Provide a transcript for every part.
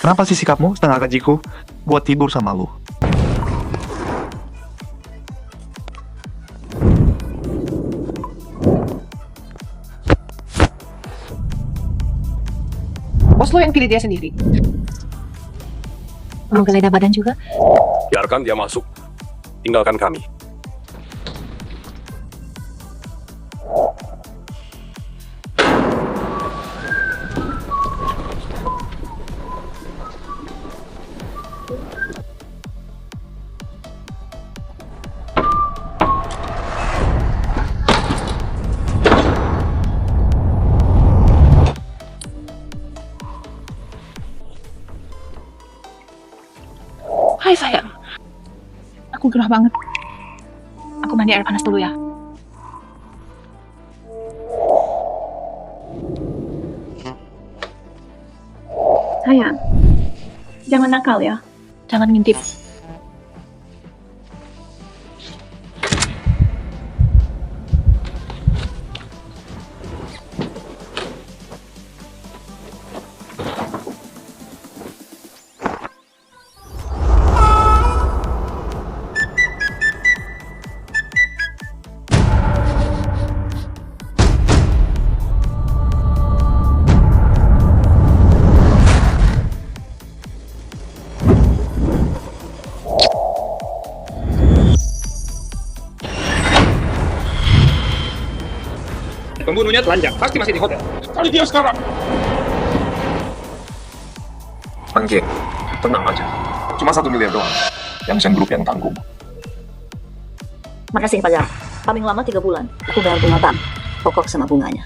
Kenapa sih sikapmu setengah gajiku buat tidur sama lu? Bos lo yang pilih dia sendiri. Mau geledah badan juga? Biarkan dia masuk. Tinggalkan kami. Hai sayang. Aku gerah banget. Aku mandi air panas dulu ya. Sayang, jangan nakal ya. Jangan ngintip. Pembunuhnya telanjang. Pasti masih di hotel. Cari dia sekarang. Anjing, tenang aja. Cuma 1 miliar doang. Yang Seng Group yang tanggung. Makasih Pak Zau. Paling lama 3 bulan. Aku bayar bunga bank. Pokok sama bunganya.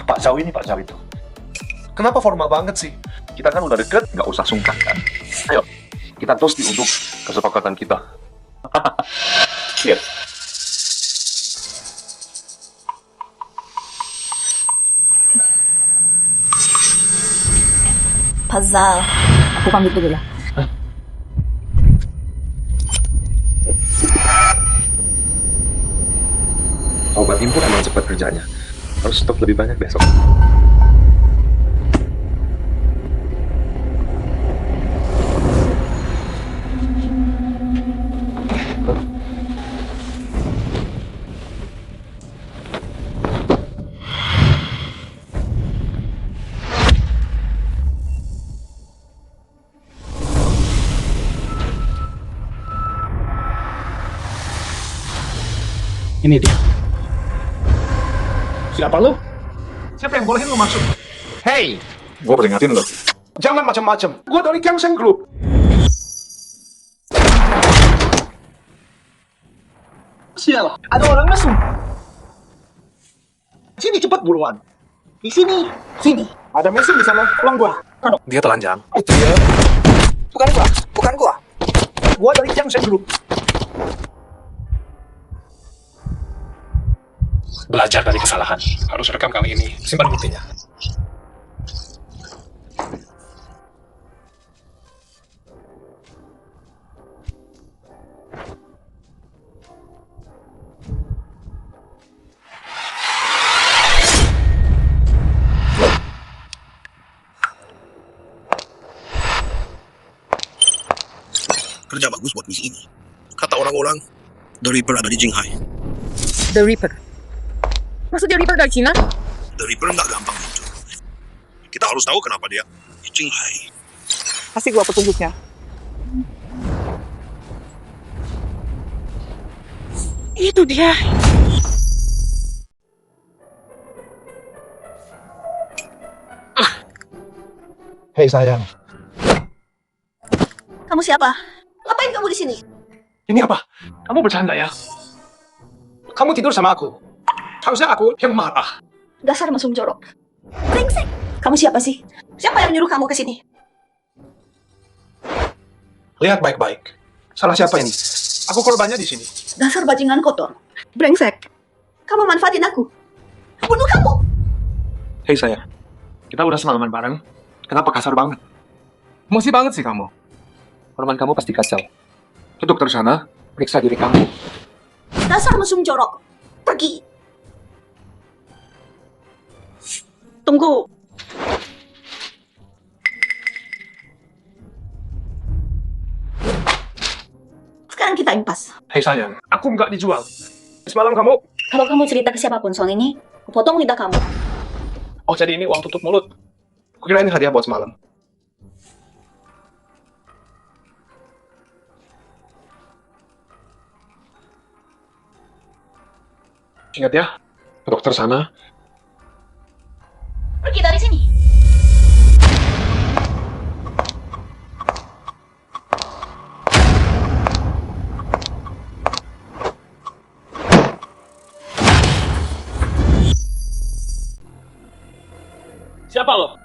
Pak Zau ini Pak Zau itu. Kenapa formal banget sih? Kita kan udah deket, nggak usah sungkan kan? Ayo, kita toasty untuk kesepakatan kita. Lihat. Pak Zau, aku pamit dulu ya. Obat impor emang cepat kerjanya. Harus stok lebih banyak besok. Ini dia. Siapa lu? Siapa yang bolehin lu masuk? Hey, Gue peringatin lo. jangan macam-macam. Gua dari Gang Seng Group. Sialah, ada orang masuk. Sini cepat buruan. Di sini. Sini. Ada mesin di sana. Pulang gua. Dia telanjang. Itu ya. Bukan gua. Bukan gua. Gua dari Gang Seng Group. Belajar dari kesalahan. Harus rekam kali ini. Simpan buktinya. Kerja bagus buat misi ini. Kata orang-orang, The Reaper ada di Jinghai. The Reaper. Maksudnya Reaper dari Cina? The Reaper nggak gampang muncul. Kita harus tahu kenapa dia di Jinghai. Kasih gua petunjuknya. Itu dia. Hei sayang, Kamu siapa? Ngapain kamu di sini? ini apa? Kamu bercanda ya? Kamu tidur sama aku. Harusnya aku yang marah. Dasar mesum jorok. Brengsek. Kamu siapa sih? Siapa yang nyuruh kamu ke sini? Lihat baik-baik. Salah siapa ini? Aku korbannya di sini. Dasar bajingan kotor. Brengsek. Kamu manfaatin aku. Bunuh kamu. Hei sayang, kita udah semalaman bareng. Kenapa kasar banget? Emosi banget sih kamu. Hormon kamu pasti kacau. Ke dokter sana, periksa diri kamu. Dasar mesum jorok. Pergi. Tunggu. Sekarang kita impas. Hei sayang, aku nggak dijual. Semalam kamu... Kalau kamu cerita ke siapapun soal ini, aku potong lidah kamu. Oh, jadi ini uang tutup mulut. Kukira ini hadiah buat semalam. Ingat ya, ke dokter sana. Pergi dari sini. Siapa lo?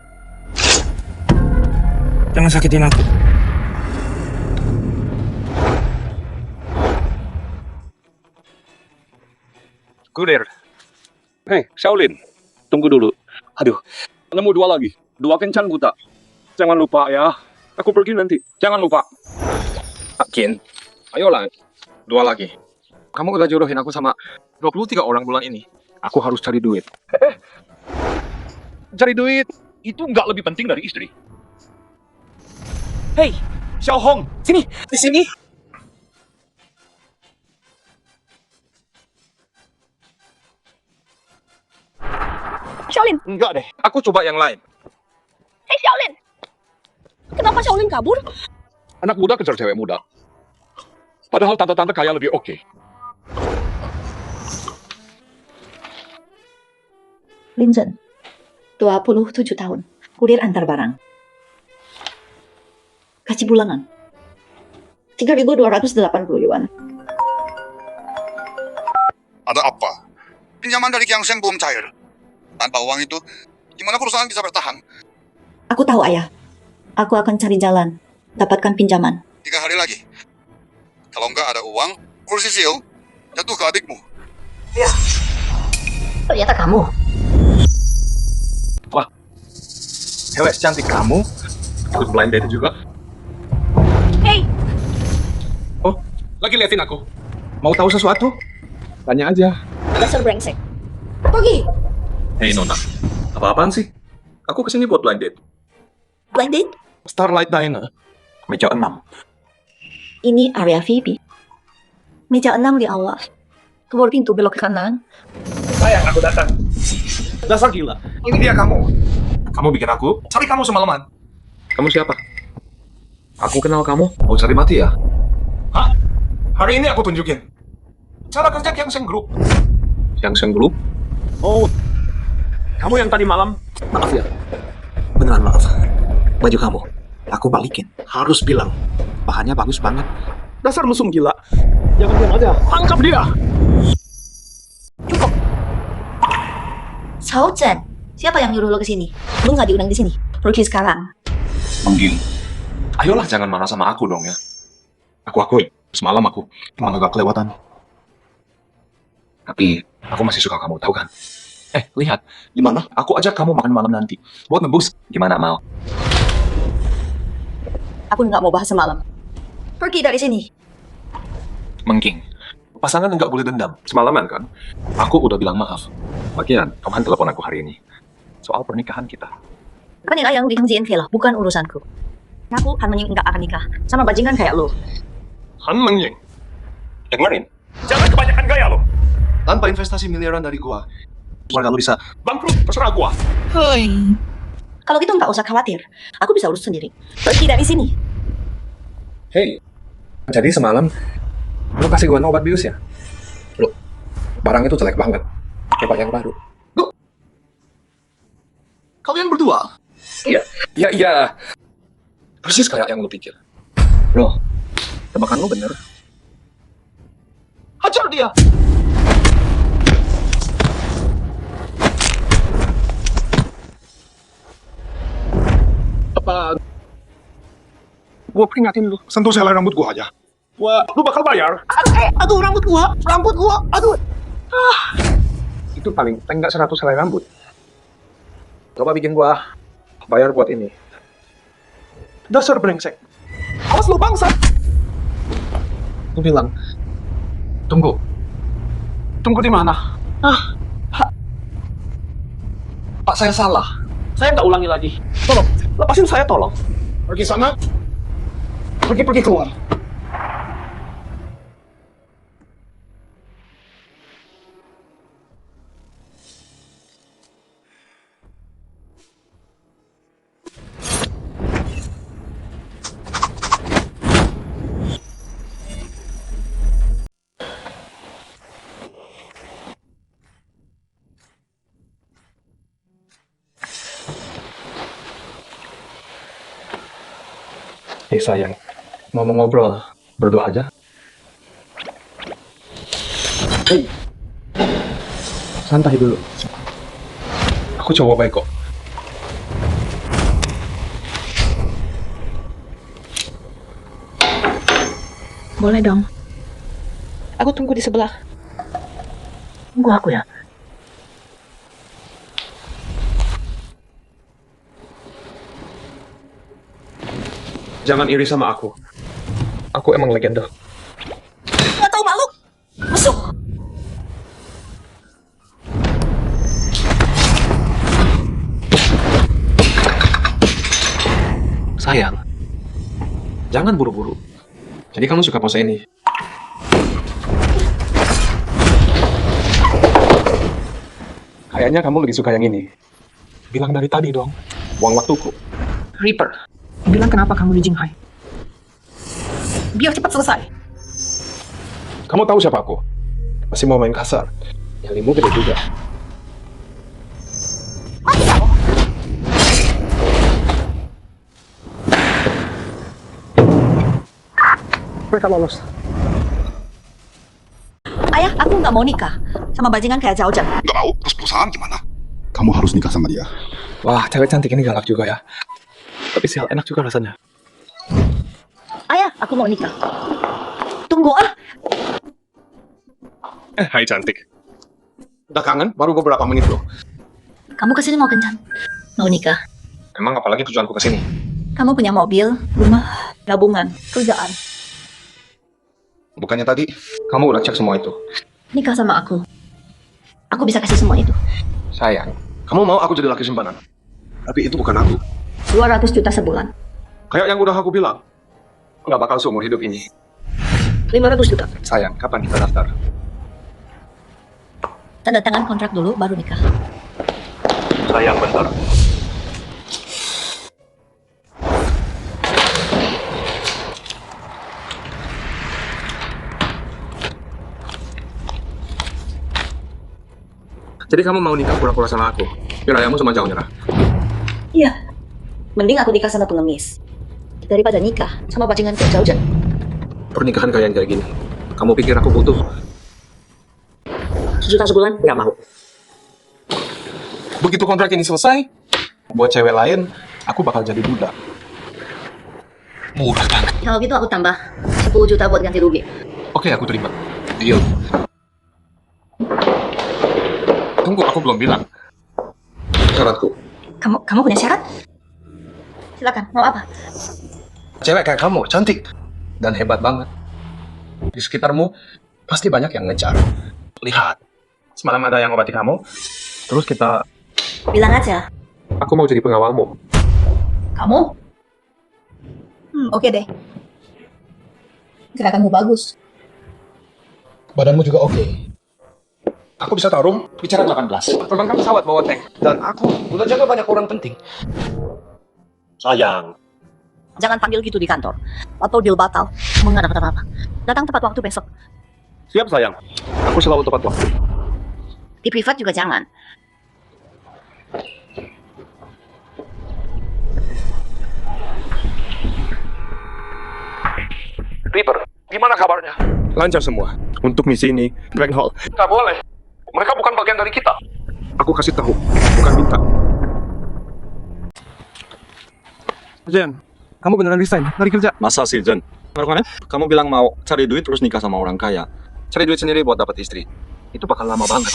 Jangan sakitin aku. Kurir. Hei, Shaolin. Tunggu dulu. Aduh, nemu dua lagi. Dua kencan buta. Jangan lupa ya. Aku pergi nanti. Jangan lupa. Akin, ayolah. 2 lagi. Kamu udah jodohin aku sama 23 orang bulan ini. Aku harus cari duit. Cari duit itu nggak lebih penting dari istri. Hei, Xiao Hong, sini, di sini. Shaolin, Enggak deh. Aku coba yang lain. hei Shaolin. Kenapa Shaolin kabur? Anak muda kejar cewek muda. Padahal tante-tante kaya lebih oke. Linzen, 27 tahun, kurir antar barang. Gaji bulanan, 3.280 yuan. Ada apa? Pinjaman dari Kiang Seng belum cair. Tanpa uang itu, gimana perusahaan bisa bertahan? Aku tahu ayah. Aku akan cari jalan, dapatkan pinjaman. 3 hari lagi. Kalau nggak ada uang, kursi sisil jatuh ke adikmu. Ternyata kamu. Cewek secantik kamu, ikut blind date juga. Hei, Oh, lagi liatin aku. Mau tahu sesuatu? Tanya aja. dasar brengsek. Pergi. Hei Nona, apa-apaan sih? Aku kesini buat blind date. Blind date? Starlight Diner. Meja 6. Ini area VIP. Meja 6 di awal. Keluar pintu belok ke kanan. Sayang, aku datang. Dasar gila. Ini dia kamu. Kamu bikin aku cari kamu semalaman. Kamu siapa? Aku kenal kamu. Mau cari mati ya? Hah? Hari ini aku tunjukin. Cara kerja Kiang Seng Group. Yang Group? Oh, kamu yang tadi malam? Maaf ya. Beneran maaf. Baju kamu, aku balikin. Harus bilang, bahannya bagus banget. Dasar mesum gila. Jangan diam aja. Tangkap dia. Cao Zhen, siapa yang nyuruh lo ke sini? Lo nggak diundang di sini. Pergi sekarang. Manggil. Ayolah jangan marah sama aku dong ya. Aku akui, semalam aku emang agak kelewatan. Tapi aku masih suka kamu, tahu kan? Lihat, gimana? Aku ajak kamu makan malam nanti. Buat nebus. Gimana mau? Aku nggak mau bahas semalam. Pergi dari sini. Mengking. Pasangan nggak boleh dendam. Semalaman kan? Aku udah bilang maaf. Bagian, kamu telepon aku hari ini. Soal pernikahan kita. Kan yang ayang bilang ZNT lah, bukan urusanku. Aku Han Menying nggak akan nikah sama bajingan kayak lo. Han Menying. Dengerin. Jangan kebanyakan gaya lo. Tanpa investasi miliaran dari gua, keluarga lu bisa bangkrut, terserah gua. Kalau gitu nggak usah khawatir. Aku bisa urus sendiri. Pergi dari sini. Hei, jadi semalam lu kasih gua obat bius ya? Lu, barang itu jelek banget. Coba yang baru. Lu, kalian berdua? Iya. Persis kayak yang lu pikir. Loh, tebakan lu bener. Hajar dia! Apa? Gua peringatin lu. Sentuh selai rambut gua aja. Lu bakal bayar. Aduh, rambut gua. Aduh. Itu paling enggak 100 helai rambut. Coba bikin gua bayar buat ini. Dasar brengsek. Awas lu bangsa. Lu bilang, tunggu. Tunggu di mana? Pak, saya salah. Saya nggak ulangi lagi. Tolong, lepasin saya tolong. Pergi sana. Pergi keluar. Sayang, mau ngobrol, berdua aja. Santai dulu. Aku coba baik kok. Boleh dong. Aku tunggu di sebelah. Tunggu aku ya. Jangan iri sama aku. Aku emang legenda. Nggak tahu malu. Masuk. Sayang, jangan buru-buru. Jadi kamu suka pose ini? Kayaknya kamu lebih suka yang ini. Bilang dari tadi dong. Buang waktuku. Reaper, bilang kenapa kamu di Jinghai. Biar cepat selesai. Kamu tahu siapa aku? Masih mau main kasar. Nyalimu gede juga. Mereka lolos. Ayah, aku nggak mau nikah sama bajingan kayak Zhao Zhen. Nggak mau, terus perusahaan gimana? Kamu harus nikah sama dia. Wah, cewek cantik ini galak juga ya. Tapi sih enak juga rasanya. Ayah, aku mau nikah. Tunggu ah. Hai cantik. Udah kangen? Baru beberapa menit loh. Kamu kesini mau kencan? Mau nikah? Emang apalagi tujuanku kesini? Kamu punya mobil, rumah, tabungan, kerjaan. Bukannya tadi kamu udah cek semua itu? Nikah sama aku. Aku bisa kasih semua itu. Sayang, kamu mau aku jadi laki simpanan? Tapi itu bukan aku. 200 juta sebulan. Kayak yang udah aku bilang. Nggak bakal seumur hidup ini. 500 juta. Sayang, kapan kita daftar? Tanda tangan kontrak dulu, baru nikah. Sayang, bentar. Jadi kamu mau nikah pura-pura sama aku? Biar ayahmu sama Zhao nyerah. Iya. Mending aku nikah sama pengemis. Daripada nikah sama bajingan kayak Zhao Zhen. Pernikahan kalian kayak gini. Kamu pikir aku butuh? 1 juta sebulan? Nggak mau. Begitu kontrak ini selesai, buat cewek lain, aku bakal jadi budak. Murah banget. Kalau gitu aku tambah 10 juta buat ganti rugi. Oke, aku terima. Deal. Tunggu, aku belum bilang. Syaratku. Kamu punya syarat? Silakan, mau apa? Cewek kayak kamu, cantik. Dan hebat banget. Di sekitarmu, pasti banyak yang ngejar. Lihat. Semalam ada yang obati kamu. Terus kita... Bilang aja. Aku mau jadi pengawalmu. Kamu? Oke deh. Gerakanmu bagus. Badanmu juga oke. Aku bisa tarung, bicara 18. Terbangkan pesawat bawa tank. Dan aku udah jaga banyak orang penting. Sayang. Jangan panggil gitu di kantor. Atau deal batal. Kamu nggak dapat apa-apa. Datang tepat waktu besok. Siap sayang. Aku selalu tepat waktu. Di privat juga jangan. Reaper, gimana kabarnya? Lancar semua. Untuk misi ini, Dragon Hall. Nggak boleh. Mereka bukan bagian dari kita. Aku kasih tahu, bukan minta. Jen, kamu beneran resign dari kerja? Masa sih, Jen? Baru mana? Kamu bilang mau cari duit terus nikah sama orang kaya. Cari duit sendiri buat dapat istri. Itu bakal lama banget.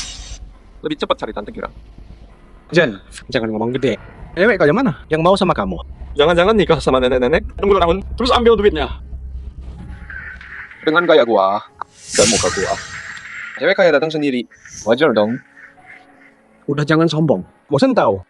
Lebih cepat cari tante Gira. Jen, jangan ngomong gede. Cewek kayak mana yang mau sama kamu? Jangan-jangan nikah sama nenek-nenek, tunggu tahun, terus ambil duitnya. Dengan gaya gua dan muka gua, cewek kayak datang sendiri. Wajar dong. Udah jangan sombong. Bosan tahu.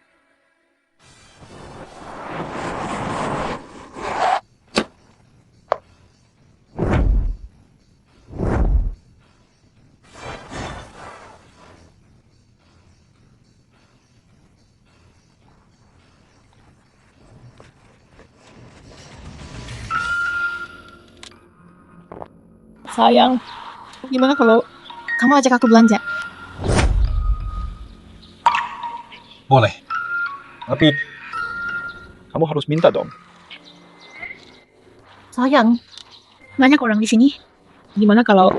Sayang, gimana kalau kamu ajak aku belanja? Boleh. Tapi kamu harus minta dong. Sayang, Banyak orang di sini. Gimana kalau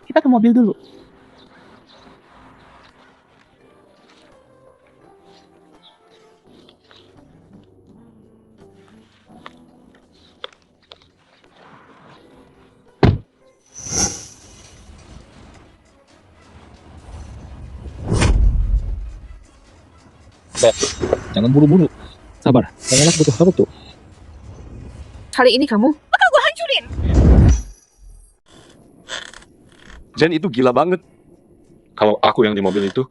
kita ke mobil dulu? Jangan buru-buru. Sabar. Yang enak butuh kamu tuh. Kali ini kamu bakal gue hancurin. Jen itu gila banget. Kalau aku yang di mobil itu,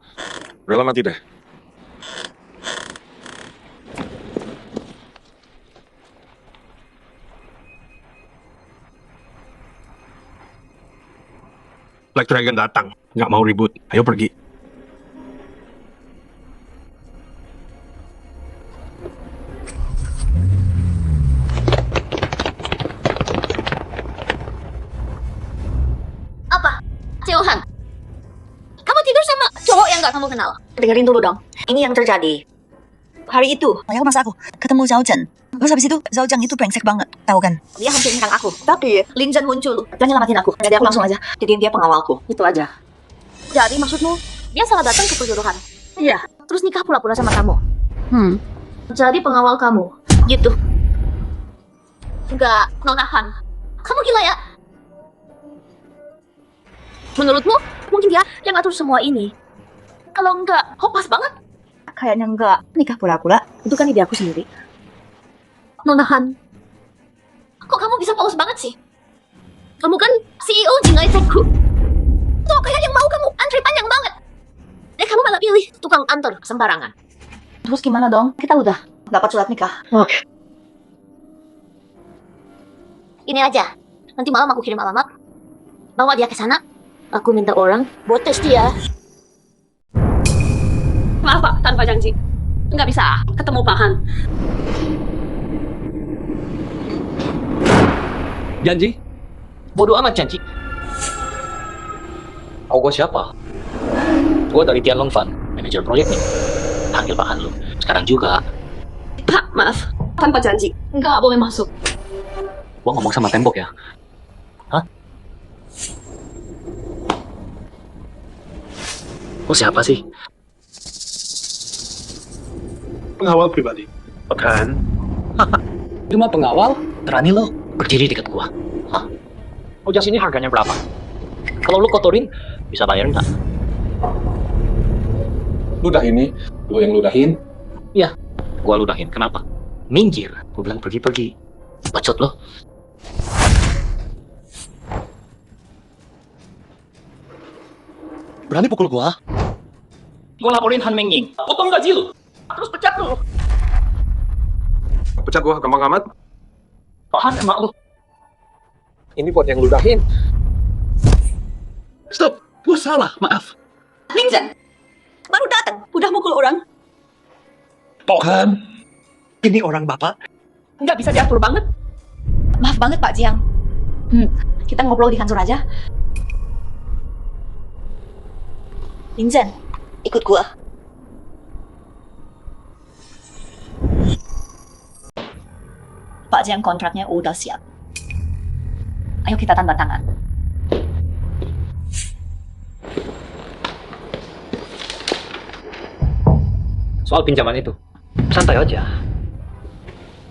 rela mati deh. Black Dragon datang. Nggak mau ribut. Ayo pergi. apa? Johan, kamu tidur sama cowok yang gak kamu kenal? Dengerin dulu dong. Ini yang terjadi. Hari itu, ayah masa aku ketemu Zhao Zhen. Terus habis itu, Zhao Zhen itu brengsek banget, tahu kan? Dia hampir nyerang aku. Tapi Lin Zhen muncul dan nyelamatin aku. Jadi aku langsung aja jadiin dia pengawalku. Itu aja. Jadi maksudmu, dia salah datang ke perjodohan? Iya. Terus nikah pula-pula sama kamu? Jadi pengawal kamu? Gitu. Enggak, nonahan. Kamu gila ya? Menurutmu, mungkin dia yang ngatur semua ini? Kalau enggak, hopas banget. Kayaknya enggak. Nikah pura-pura, itu kan ide aku sendiri. Nonahan, kok kamu bisa polos banget sih? Kamu kan CEO Jingai Tech-ku. Tuh, kayak yang mau kamu antri panjang banget. Kamu malah pilih tukang antar sembarangan. Terus gimana dong? Kita udah dapat surat nikah. Oke. Ini aja. Nanti malam aku kirim alamat. Bawa dia ke sana. Aku minta orang buat tes dia. Maaf Pak, tanpa janji. Nggak bisa ketemu Pak Han. Janji? Bodoh amat janji. Tahu gue siapa? Gue dari Tianlong Fan, manajer proyek nih. Panggil Pak Han lu. Sekarang juga. Pak, maaf. Tanpa janji. Nggak boleh masuk. Gue ngomong sama tembok ya. Hah? Lo siapa sih? Pengawal pribadi. Bukan. Cuma pengawal? Terani lo berdiri dekat gua. Hah? Oh, jas ini harganya berapa? Kalau lo kotorin, bisa bayar nggak? Ludah ini, lu yang ludahin. Iya, gua ludahin. Kenapa? Minggir. Gua bilang pergi-pergi. Bacot lo. Berani pukul gua? Gua laporin Han Mengying. Potong gaji lu. Terus pecat lu. Pecat gua gampang amat. Pak Han emak lu. Ini buat yang ludahin. Stop, gua salah, maaf. Lin Zhen, baru datang, udah mukul orang. Bukan. Ini orang bapak. Nggak bisa diatur banget. Maaf banget Pak Jiang. Kita ngobrol di kantor aja. Lin Zhen, ikut gua. Pak Jiang kontraknya udah siap. Ayo kita tanda tangan. Soal pinjaman itu, santai aja.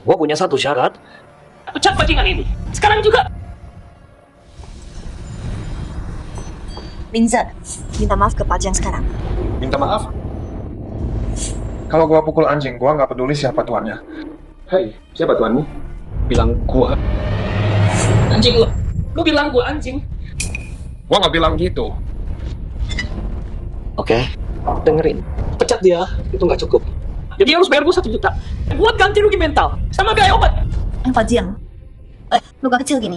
Gua punya satu syarat. Pecat bajingan ini. Sekarang juga. Lin Zhen, minta maaf ke Pak Jiang sekarang. Minta maaf. Kalau gua pukul anjing, gua nggak peduli siapa tuannya. Hei, siapa tuanmu? Bilang gua. Anjing lu. Lu bilang gua anjing. Gua nggak bilang gitu. Oke, dengerin. Pecat dia, itu nggak cukup. Jadi harus bayar gua 1 juta. Buat ganti rugi mental. Sama biaya obat. Pak Jiang, luka kecil gini.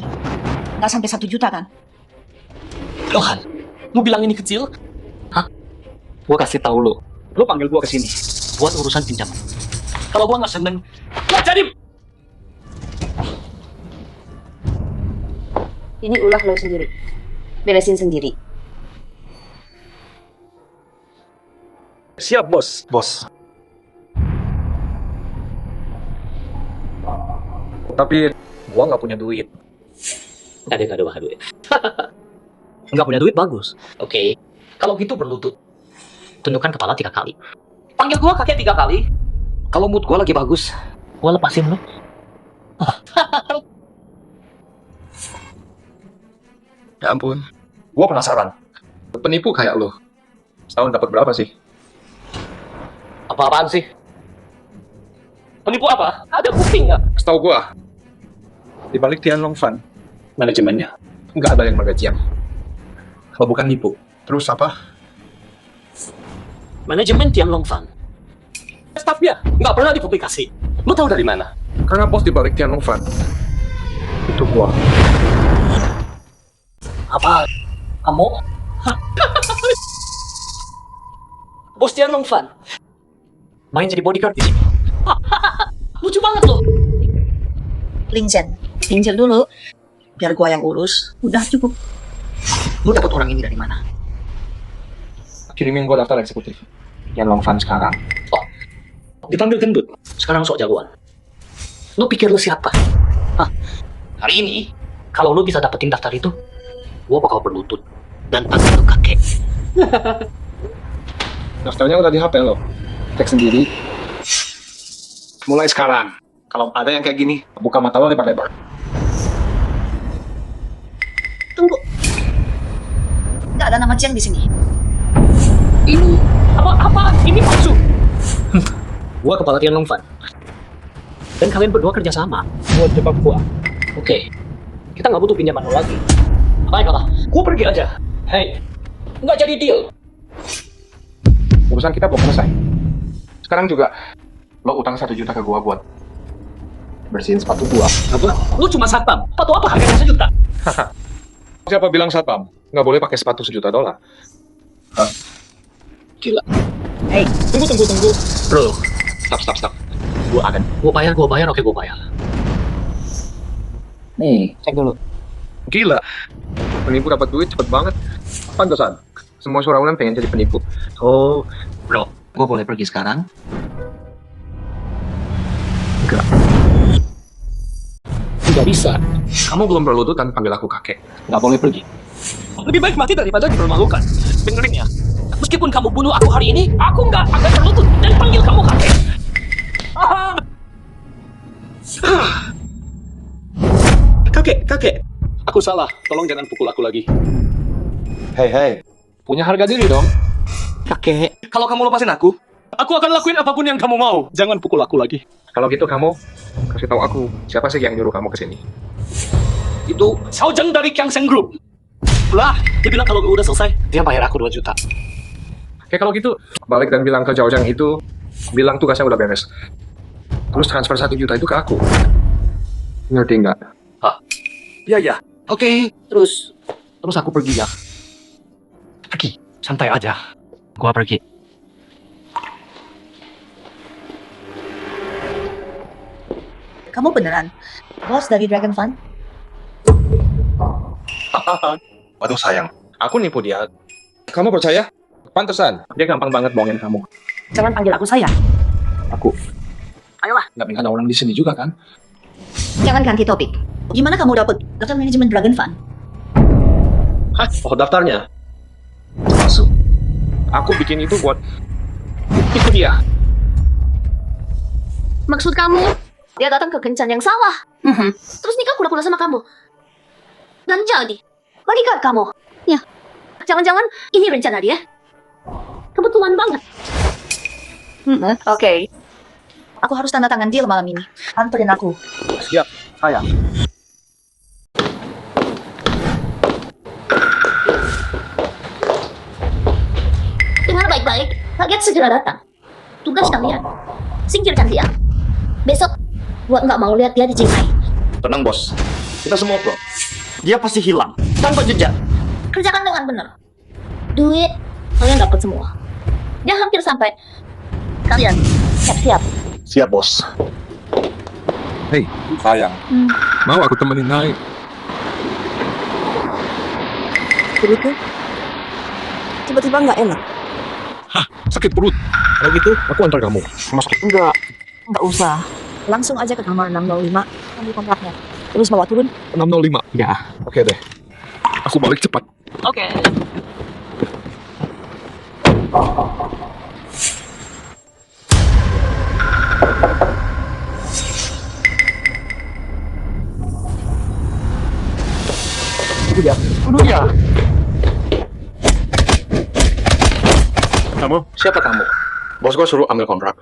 Nggak sampai 1 juta kan? Johan, lu bilang ini kecil? Hah? Gua kasih tahu lu. Lu panggil gua ke sini buat urusan pinjaman. Kalau gua nggak seneng, Nggak jadi. Ini ulah lo sendiri. Beresin sendiri. Siap, bos. Bos. Tapi Gua nggak punya duit. Kado duit. Nggak punya duit bagus. Oke. Kalau gitu berlutut. Tundukkan kepala 3 kali. Panggil gua kakek 3 kali. Kalau mood gua lagi bagus, gua lepasin lu. Ya ampun. Gua penasaran. Penipu kayak lo. Setahun dapat berapa sih? Apa-apaan sih? Penipu apa? Ada bukti nggak? Setahu gua, di balik Tianlong Fan, Manajemennya. nggak ada yang bergajian. Kalau bukan nipu. Terus apa? Manajemen Tianlong Fan. Staffnya nggak pernah dipublikasi. Lu tahu dari mana? Karena bos di balik Tianlong Fan itu gua. Apa? Kamu? Bos Tianlong Fan. Main jadi bodyguard di sini. Lucu banget loh. Lingzen, pinjam dulu. Biar gua yang urus. Udah cukup. Lu dapat orang ini dari mana? Kirimin gua daftar eksekutif. Tianlong Fan sekarang. Oh, dipanggil gendut. Sekarang sok jagoan. Lu pikir lu siapa? Hah? Hari ini, kalau lu bisa dapetin daftar itu, gua bakal berlutut dan panggil lu kakek. Daftarnya udah di HP lo. Cek sendiri. Mulai sekarang, kalau ada yang kayak gini, buka mata lo lebar-lebar. Tunggu. Nggak ada nama Jiang di sini. Ini apa? Ini palsu. Gua kepala Tianlong Fan. Dan kalian berdua kerja sama buat jebak gua. Oke. Kita nggak butuh pinjaman lo lagi. Baiklah, gua pergi aja. Hei, nggak jadi deal. Urusan kita belum selesai. Sekarang juga, lo utang 1 juta ke gua buat bersihin sepatu gua. Apa? Lu cuma satpam. Sepatu apa harganya 1 juta? Siapa bilang satpam? Nggak boleh pakai sepatu $1 juta. Hah? Gila. Hei, Tunggu. Bro, Stop. gua bayar, oke gua bayar. Nih, cek dulu. Gila. Penipu dapat duit cepet banget. Pantesan. Semua suraunan pengen jadi penipu. Oh, bro, gua boleh pergi sekarang? Enggak. Tidak bisa. Kamu belum berlutut dan panggil aku kakek. Nggak boleh pergi. Lebih baik mati daripada dipermalukan. Dengerin ya. Meskipun kamu bunuh aku hari ini, aku nggak akan berlutut dan panggil kamu kakek. Kakek. Aku salah. Tolong jangan pukul aku lagi. Hei. Punya harga diri dong. Kakek. Kalau kamu lepasin aku akan lakuin apapun yang kamu mau. Jangan pukul aku lagi. Kalau gitu kamu kasih tahu aku siapa sih yang nyuruh kamu kesini. Itu Xiao Zheng dari Kiangsheng Group. Lah, dia bilang kalau udah selesai, dia bayar aku 2 juta. Oke kalau gitu, balik dan bilang ke Zhao Zhang itu, bilang tugasnya udah beres. Terus transfer 1 juta itu ke aku. Ngerti nggak? Hah? Iya. Oke, terus aku pergi ya. Pergi, santai aja. Gua pergi. Kamu beneran bos dari Dragon Fund? Waduh sayang, aku nipu dia. Kamu percaya? Pantesan, dia gampang banget bohongin kamu. Jangan panggil aku sayang. Aku Ayolah. nggak ada orang di sini juga kan? Jangan ganti topik. Gimana kamu dapat daftar manajemen Dragon Fund? Hah? Oh daftarnya? Masuk. Aku bikin itu buat itu dia. Maksud kamu? Dia datang ke kencan yang salah. Terus nikah kura-kura sama kamu. Dan jadi, bodyguard kamu. Ya. Jangan-jangan ini rencana dia? Kebetulan banget. Oke. Aku harus tanda tangan deal malam ini. Anterin aku. Siap, sayang. Dengar baik-baik. Rakyat segera datang. Tugas kalian, singkirkan dia. Besok, gua nggak mau lihat dia di Jinghai. Tenang bos, kita semua pro. Dia pasti hilang tanpa jejak. Kerjakan dengan benar. Duit, kalian dapat semua. Dia hampir sampai. Kalian, siap-siap. Siap bos. Hei, sayang. Mau aku temenin naik? Perutku tiba-tiba nggak enak. Hah, sakit perut. Kalau gitu, aku antar kamu. Masuk. Nggak usah. Langsung aja ke kamar 605, ambil kontraknya. Terus bawa turun. 605. Ya. Oke deh. Aku balik cepat. Oke. Duduk ya. Kamu? Siapa kamu? Bos gua suruh ambil kontrak.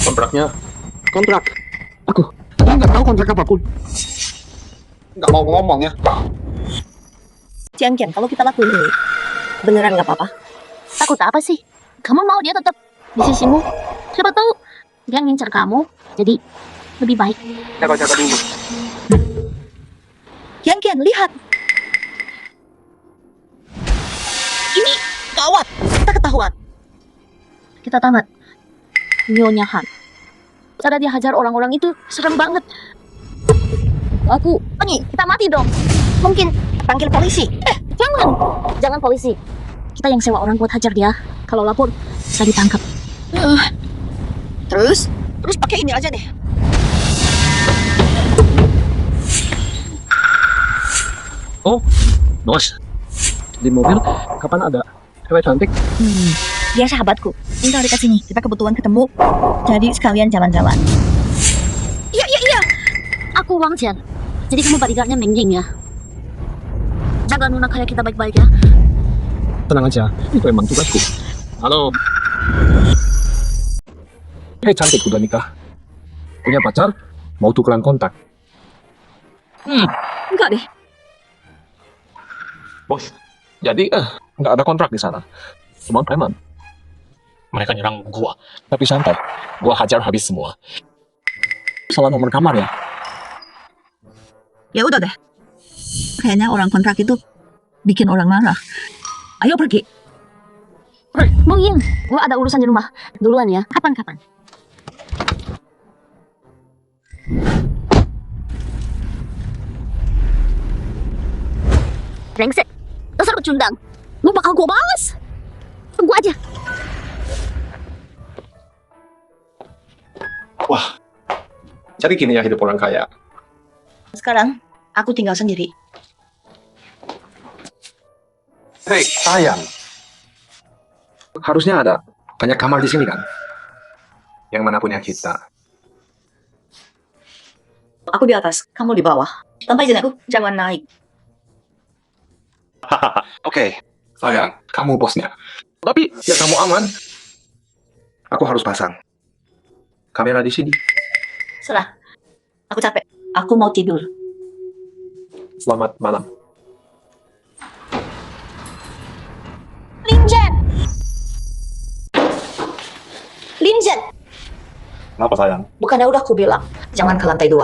Kontraknya? Kontrak. Aku. Kamu nggak tahu kontrak apapun. Nggak mau ngomong ya. Cian Kian, kalau kita lakuin ini, beneran nggak apa-apa? Takut apa sih? Kamu mau dia tetap di sisimu? Siapa tahu dia ngincar kamu, jadi lebih baik. Jaga-jaga dulu. Kian Kian, lihat. Ini gawat. Kita ketahuan. Kita tamat. Nyonya Han. Cara dia hajar orang-orang itu serem banget. Kita mati dong. Mungkin panggil polisi. Jangan polisi. Kita yang sewa orang buat hajar dia. Kalau lapor, kita ditangkap. Terus pakai ini aja deh. Oh, bos. Di mobil kapan ada cewek cantik? Dia sahabatku. Tinggal dekat sini. Kita kebetulan ketemu. Jadi sekalian jalan-jalan. Iya. Aku Wang Jian. Jadi kamu bodyguardnya Meng Ying ya. Jaga nona kayak kita baik-baik ya. Tenang aja, itu emang tugasku. Halo. Hei cantik, udah nikah? Punya pacar? Mau tukeran kontak? Enggak deh. Bos, jadi nggak ada kontrak di sana. Cuma preman. Mereka nyerang gua. Tapi santai, gua hajar habis semua. Salah nomor kamar ya? Ya udah deh. Kayaknya orang kontrak itu bikin orang marah. Ayo pergi. Meng Ying, gua ada urusan di rumah. Duluan ya. Kapan-kapan. Brengsek. Dasar pecundang. Lu bakal gua balas. Tunggu aja. Wah, jadi gini ya hidup orang kaya. Sekarang aku tinggal sendiri. Hei, sayang. Harusnya ada banyak kamar di sini kan? Yang mana punya kita. Aku di atas, kamu di bawah. Tanpa izin aku, jangan naik. Oke, sayang, kamu bosnya. Tapi ya kamu aman. Aku harus pasang kamera di sini. Serah. Aku capek. Aku mau tidur. Selamat malam. Linjen! Kenapa sayang? Bukannya udah aku bilang, jangan ke lantai 2.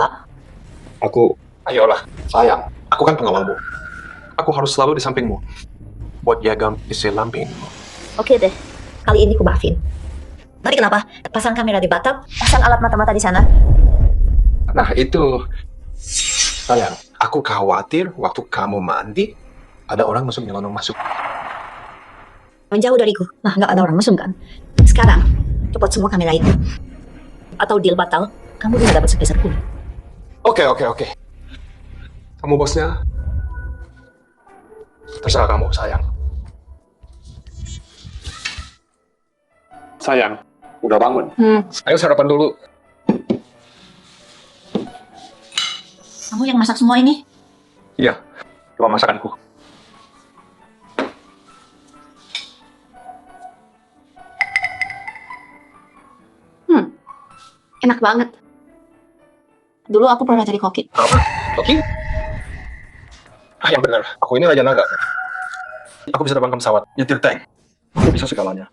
Ayolah, sayang. Aku kan pengawalmu. Aku harus selalu di sampingmu. Buat jaga isi lambingmu. Oke deh, kali ini aku maafin. Tadi kenapa? Pasang kamera di batap, pasang alat mata-mata di sana. Nah itu, sayang, aku khawatir waktu kamu mandi, ada orang mesum nyelonong masuk. Menjauh dariku. Nah, nggak ada orang mesum kan? Sekarang, copot semua kamera itu. Atau deal batal, kamu tidak dapat sepeser pun. Oke. Kamu bosnya? Terserah kamu, sayang. Sayang, udah bangun. Ayo sarapan dulu. Kamu yang masak semua ini? Iya, coba masakanku. Enak banget. Dulu aku pernah jadi koki. Apa? Koki? Yang benar. Aku ini Raja Naga. Aku bisa terbang ke pesawat, nyetir tank. Aku bisa segalanya.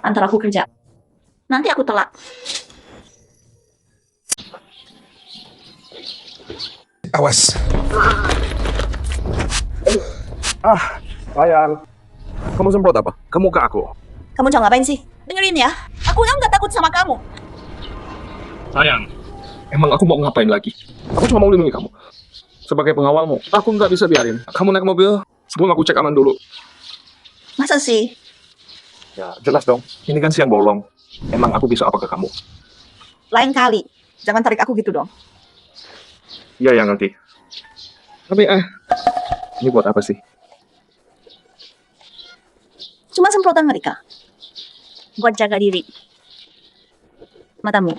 Antar aku kerja. Nanti aku telat. Awas. Sayang. Kamu semprot apa? Ke muka aku. Kamu jangan ngapain sih? Dengerin ya. Aku nggak takut sama kamu. Sayang. Emang aku mau ngapain lagi? Aku cuma mau lindungi kamu. Sebagai pengawalmu, aku nggak bisa biarin. Kamu naik mobil, sebelum aku cek aman dulu. Masa sih? Ya, jelas dong. Ini kan siang bolong. Emang aku bisa apa ke kamu? Lain kali, jangan tarik aku gitu dong. Iya yang ngerti. Tapi ini buat apa sih? Cuma semprotan mereka. Buat jaga diri. Matamu.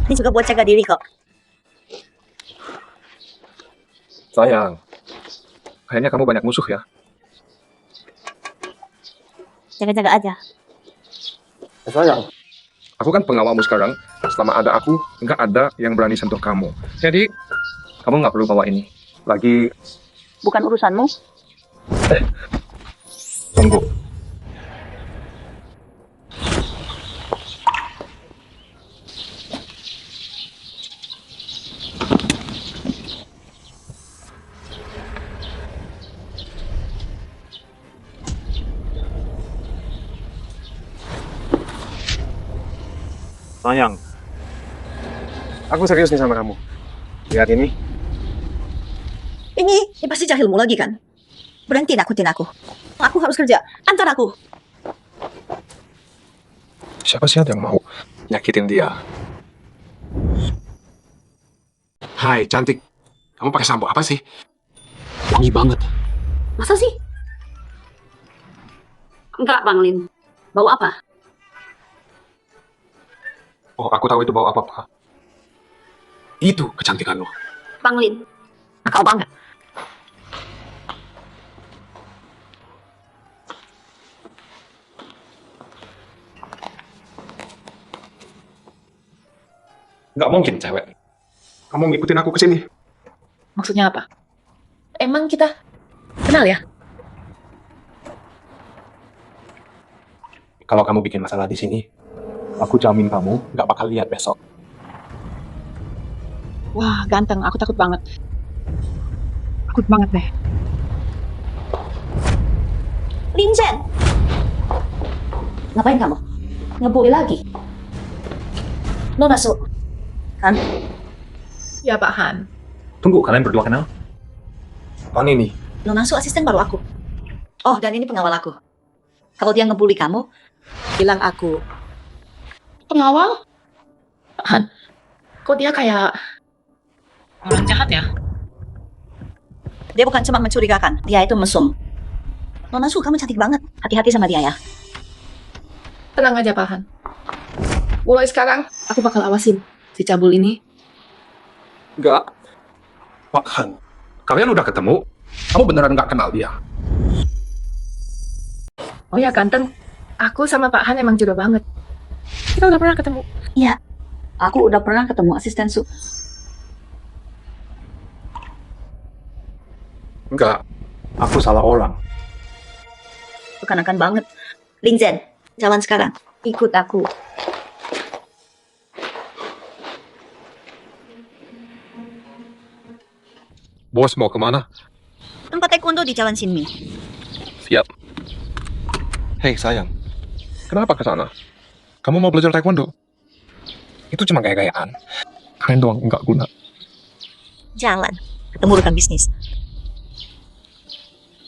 Ini juga buat jaga diri kok. Sayang. Kayaknya kamu banyak musuh ya. Jaga-jaga aja. Sayang. Aku kan pengawalmu sekarang. Selama ada aku, nggak ada yang berani sentuh kamu. Jadi, kamu nggak perlu bawa ini. Lagi, Bukan urusanmu. tunggu. Sayang, aku serius nih sama kamu. Lihat ini. Ini pasti jahilmu lagi kan? Berhenti nakutin aku. Aku harus kerja. Antar aku. Siapa sih yang mau nyakitin dia? Hai, cantik. Kamu pakai sampo apa sih? Wangi banget. Masa sih? Enggak, Bang Lin. Bau apa? Oh, aku tahu itu bau apa, Pak. Itu kecantikan lo. Bang Lin. Nakal banget. Nggak mungkin, cewek. Kamu ngikutin aku ke sini. Maksudnya apa? Emang kita kenal ya? Kalau kamu bikin masalah di sini, aku jamin kamu nggak bakal lihat besok. Wah, ganteng. Aku takut banget. Takut banget deh. Linjen! Ngapain kamu? Ngebully lagi? Lo masuk. Kan? Ya, Pak Han. Tunggu, kalian berdua kenal? Tahun ini, Lo masuk asisten baru aku. Oh, dan ini pengawal aku. Kalau dia ngebully kamu, bilang aku. Pengawal? Pak Han, kok dia kayak orang jahat ya? Dia bukan cuma mencurigakan, dia itu mesum. Nona Su, kamu cantik banget. Hati-hati sama dia ya. Tenang aja, Pak Han. Mulai sekarang, aku bakal awasin si cabul ini. nggak. Pak Han, kalian udah ketemu? Kamu beneran nggak kenal dia? Oh ya, ganteng. Aku sama Pak Han emang jodoh banget. Kita udah pernah ketemu. Iya, aku udah pernah ketemu asisten Su. Nggak. Aku salah orang. Kekanakan banget. Linzen, jalan sekarang. Ikut aku. Bos mau kemana? Tempat taekwondo di Jalan Sinmi. Siap. Hei sayang, kenapa ke sana? Kamu mau belajar taekwondo? Itu cuma gaya-gayaan. Kalian doang nggak guna. Jalan. Ketemu rekan bisnis.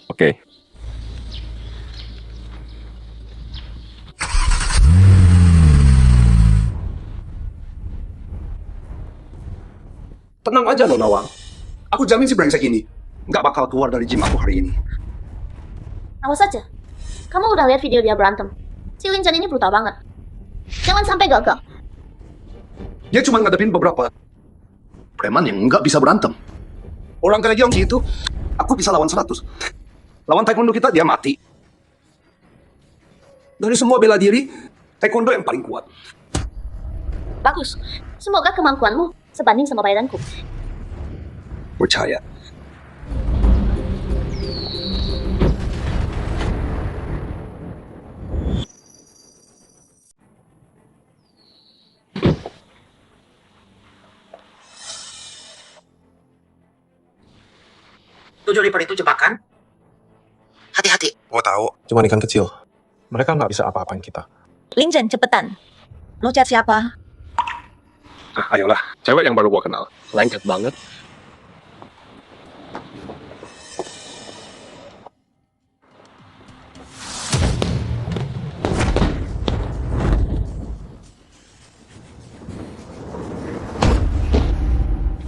Oke. Tenang aja loh, Nawang. Aku jamin si brengsek ini nggak bakal keluar dari gym aku hari ini. Awas aja. Kamu udah lihat video dia berantem. Si Linjan ini brutal banget. Jangan sampai gagal. Dia cuma ngadepin beberapa preman yang nggak bisa berantem. Orang kayak Gyeonggi itu, aku bisa lawan 100. Lawan taekwondo kita, dia mati. Dari semua bela diri, taekwondo yang paling kuat. Bagus. Semoga kemampuanmu sebanding sama bayaranku. Percaya. Tujuh lipat itu jebakan? Hati-hati. Gua tahu. Cuma ikan kecil. Mereka nggak bisa apa-apain kita. Linjen, cepetan. Lo chat siapa? Ayolah, cewek yang baru gua kenal. Lengket banget.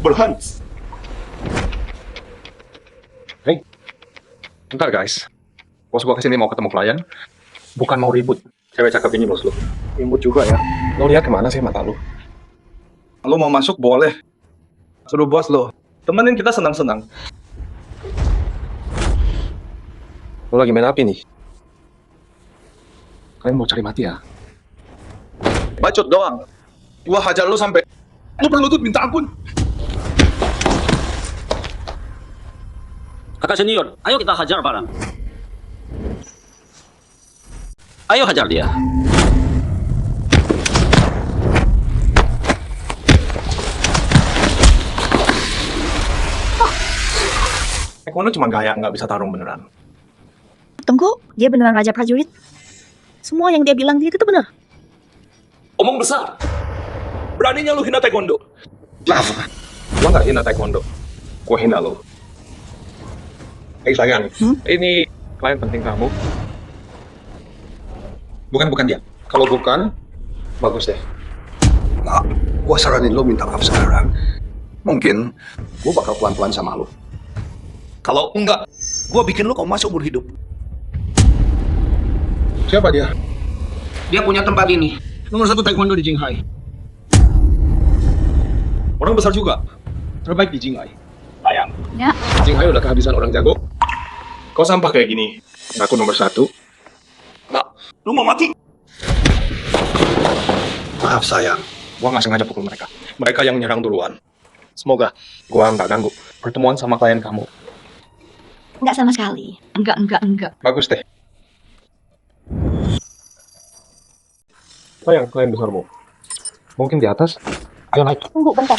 Berhenti. Hey, bentar guys. Bos gua kesini mau ketemu klien. Bukan mau ribut. Cewek cakep ini bos lu. Ribut juga ya. Lo lihat kemana sih mata lu? Lo mau masuk boleh. Suruh bos lo. Temenin kita senang-senang. Lo lagi main api nih? Kalian mau cari mati ya? Bacot doang. Gua hajar lu sampai lu berlutut minta ampun. Kakak senior, ayo kita hajar bareng. Ayo hajar dia. Taekwondo cuma gaya, nggak bisa tarung beneran. Tunggu, dia beneran raja prajurit. Semua yang dia bilang itu benar. Omong besar. Beraninya lu hina taekwondo. Gua nggak hina taekwondo. Gua hina lu. Sayang, ini klien penting kamu. Bukan dia. Kalau bukan, bagus deh. Nah, gua saranin lu minta maaf sekarang. Mungkin gua bakal pelan-pelan sama lu. Kalau enggak, gua bikin lu koma seumur hidup. Siapa dia? Dia punya tempat ini. Nomor 1 taekwondo di Jinghai. Orang besar juga. Terbaik di Jinghai. Sayang. Ya. Jinghai udah kehabisan orang jago. Kau sampah kayak gini. Aku nomor 1. Nah, lu mau mati? Maaf sayang, Gua nggak sengaja pukul mereka. Mereka yang nyerang duluan. Semoga gua nggak ganggu pertemuan sama klien kamu. Enggak sama sekali. Enggak. Bagus deh. Sayang, klien besarmu. Mungkin di atas. Ayo naik. Tunggu bentar.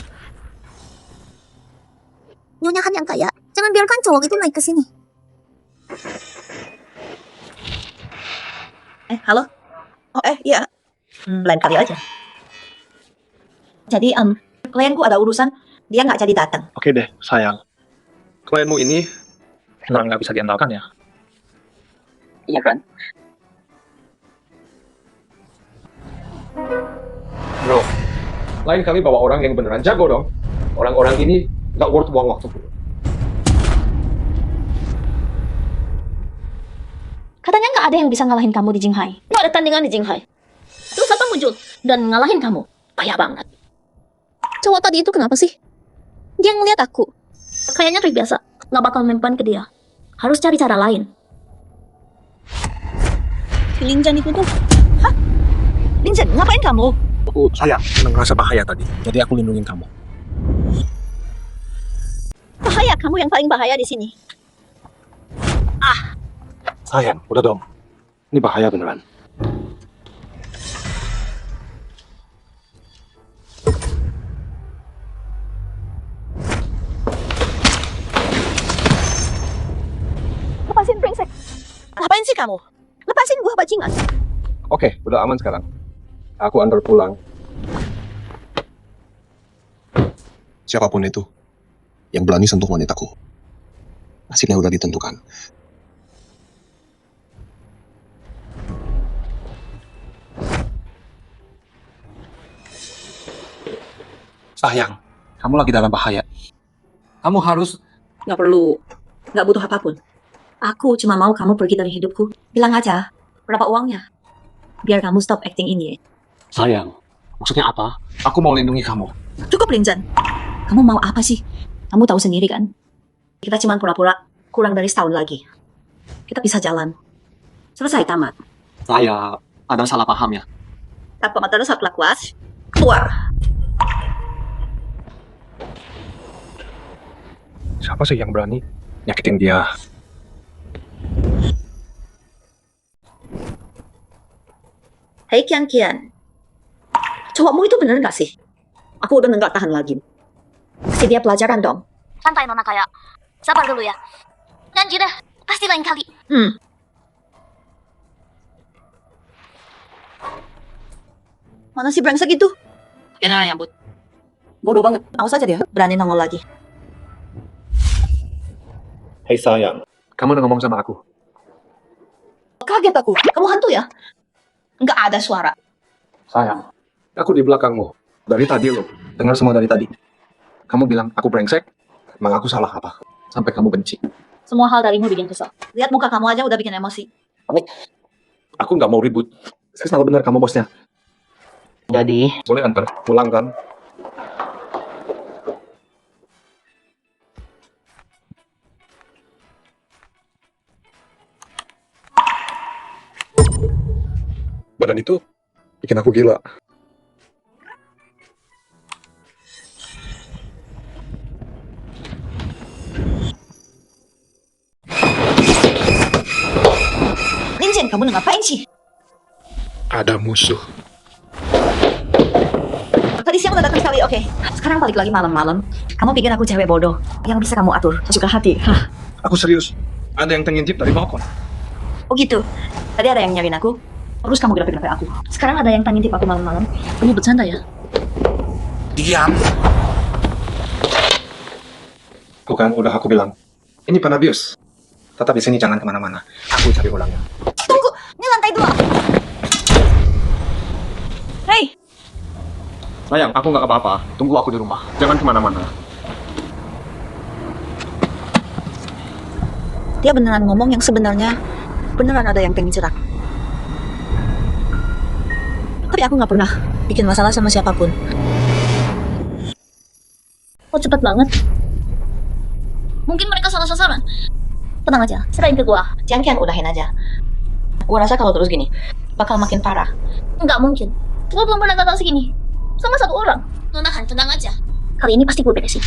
Nyonya kan yang kaya. Jangan biarkan cowok itu naik ke sini. Halo? Oh, iya. Lain kali aja. Jadi, klienku ada urusan, dia nggak jadi datang. Oke deh, sayang. Klienmu ini benar nggak bisa diandalkan ya? Iya kan? Bro, lain kali bawa orang yang beneran jago dong. Orang-orang ini nggak worth buang waktu. Katanya nggak ada yang bisa ngalahin kamu di Jinghai. Nggak ada tandingan di Jinghai. Terus apa muncul dan ngalahin kamu? Payah banget. Cowok tadi itu kenapa sih? Dia ngeliat aku. Kayaknya terbiasa. Nggak bakal mempan ke dia. Harus cari cara lain. Linjan itu tuh. Hah? Linjan, ngapain kamu? Aku sayang, ngerasa bahaya tadi. Jadi aku lindungin kamu. Bahaya, kamu yang paling bahaya di sini. Sayang, udah dong. Ini bahaya beneran. Lepasin, brengsek. Ngapain sih kamu? Lepasin gua bajingan. Oke, udah aman sekarang. Aku antar pulang. Siapapun itu yang berani sentuh wanitaku, hasilnya udah ditentukan. Sayang, kamu lagi dalam bahaya. Kamu harus... Nggak perlu. Nggak butuh apapun. Aku cuma mau kamu pergi dari hidupku. Bilang aja, berapa uangnya? Biar kamu stop acting ini. Sayang, maksudnya apa? Aku mau lindungi kamu. Cukup, Linjan. Kamu mau apa sih? Kamu tahu sendiri kan? Kita cuma pura-pura kurang dari setahun lagi. Kita bisa jalan. Selesai, tamat. Saya ada salah paham ya. Tanpa mata dasar lakuas, keluar. Siapa sih yang berani nyakitin dia? Hei Kian. Cowokmu itu bener gak sih? Aku udah nggak tahan lagi. Kasih dia pelajaran dong. Santai Nona Kaya. Sabar dulu ya. Janji dah. Pasti lain kali. Mana si brengsek itu? Kena nyambut. Bodoh banget. Awas aja dia. Berani nongol lagi. Hei sayang, kamu udah ngomong sama aku. Kaget aku. Kamu hantu ya? Nggak ada suara. Sayang, aku di belakangmu. Dari tadi loh, dengar semua dari tadi. Kamu bilang aku brengsek, emang aku salah apa? Sampai kamu benci. Semua hal darimu bikin kesel. Lihat muka kamu aja udah bikin emosi. Aku nggak mau ribut. Saya selalu benar kamu bosnya. Jadi, Boleh antar pulang kan? Badan itu bikin aku gila. Linjen, kamu ngapain sih? Ada musuh. Tadi siang udah datang sekali, oke. Sekarang balik lagi malam-malam. Kamu pikir aku cewek bodoh yang bisa kamu atur sesuka hati. Hah. Aku serius. Ada yang ngintip dari balkon. Oh gitu. Tadi ada yang nyariin aku. Terus kamu grafik-grafik aku. Sekarang ada yang ngintip aku malam-malam. Kamu bercanda ya? Diam. Bukan, udah aku bilang. Ini Panabius. Tetap di sini, jangan kemana-mana. Aku cari ulangnya. Tunggu, ini lantai 2. Hei, Sayang, aku nggak apa-apa. Tunggu aku di rumah. Jangan kemana-mana. dia beneran ngomong yang sebenarnya beneran ada yang pengen cerak. Tapi aku nggak pernah bikin masalah sama siapapun. Kok cepet banget? Mungkin mereka salah sasaran. Tenang aja, serahin ke gua. Jangan udahin aja. Gua rasa kalau terus gini bakal makin parah. Nggak mungkin. Gua belum pernah gagal segini. Sama satu orang. Nonahan, tenang aja. Kali ini pasti gue beresin.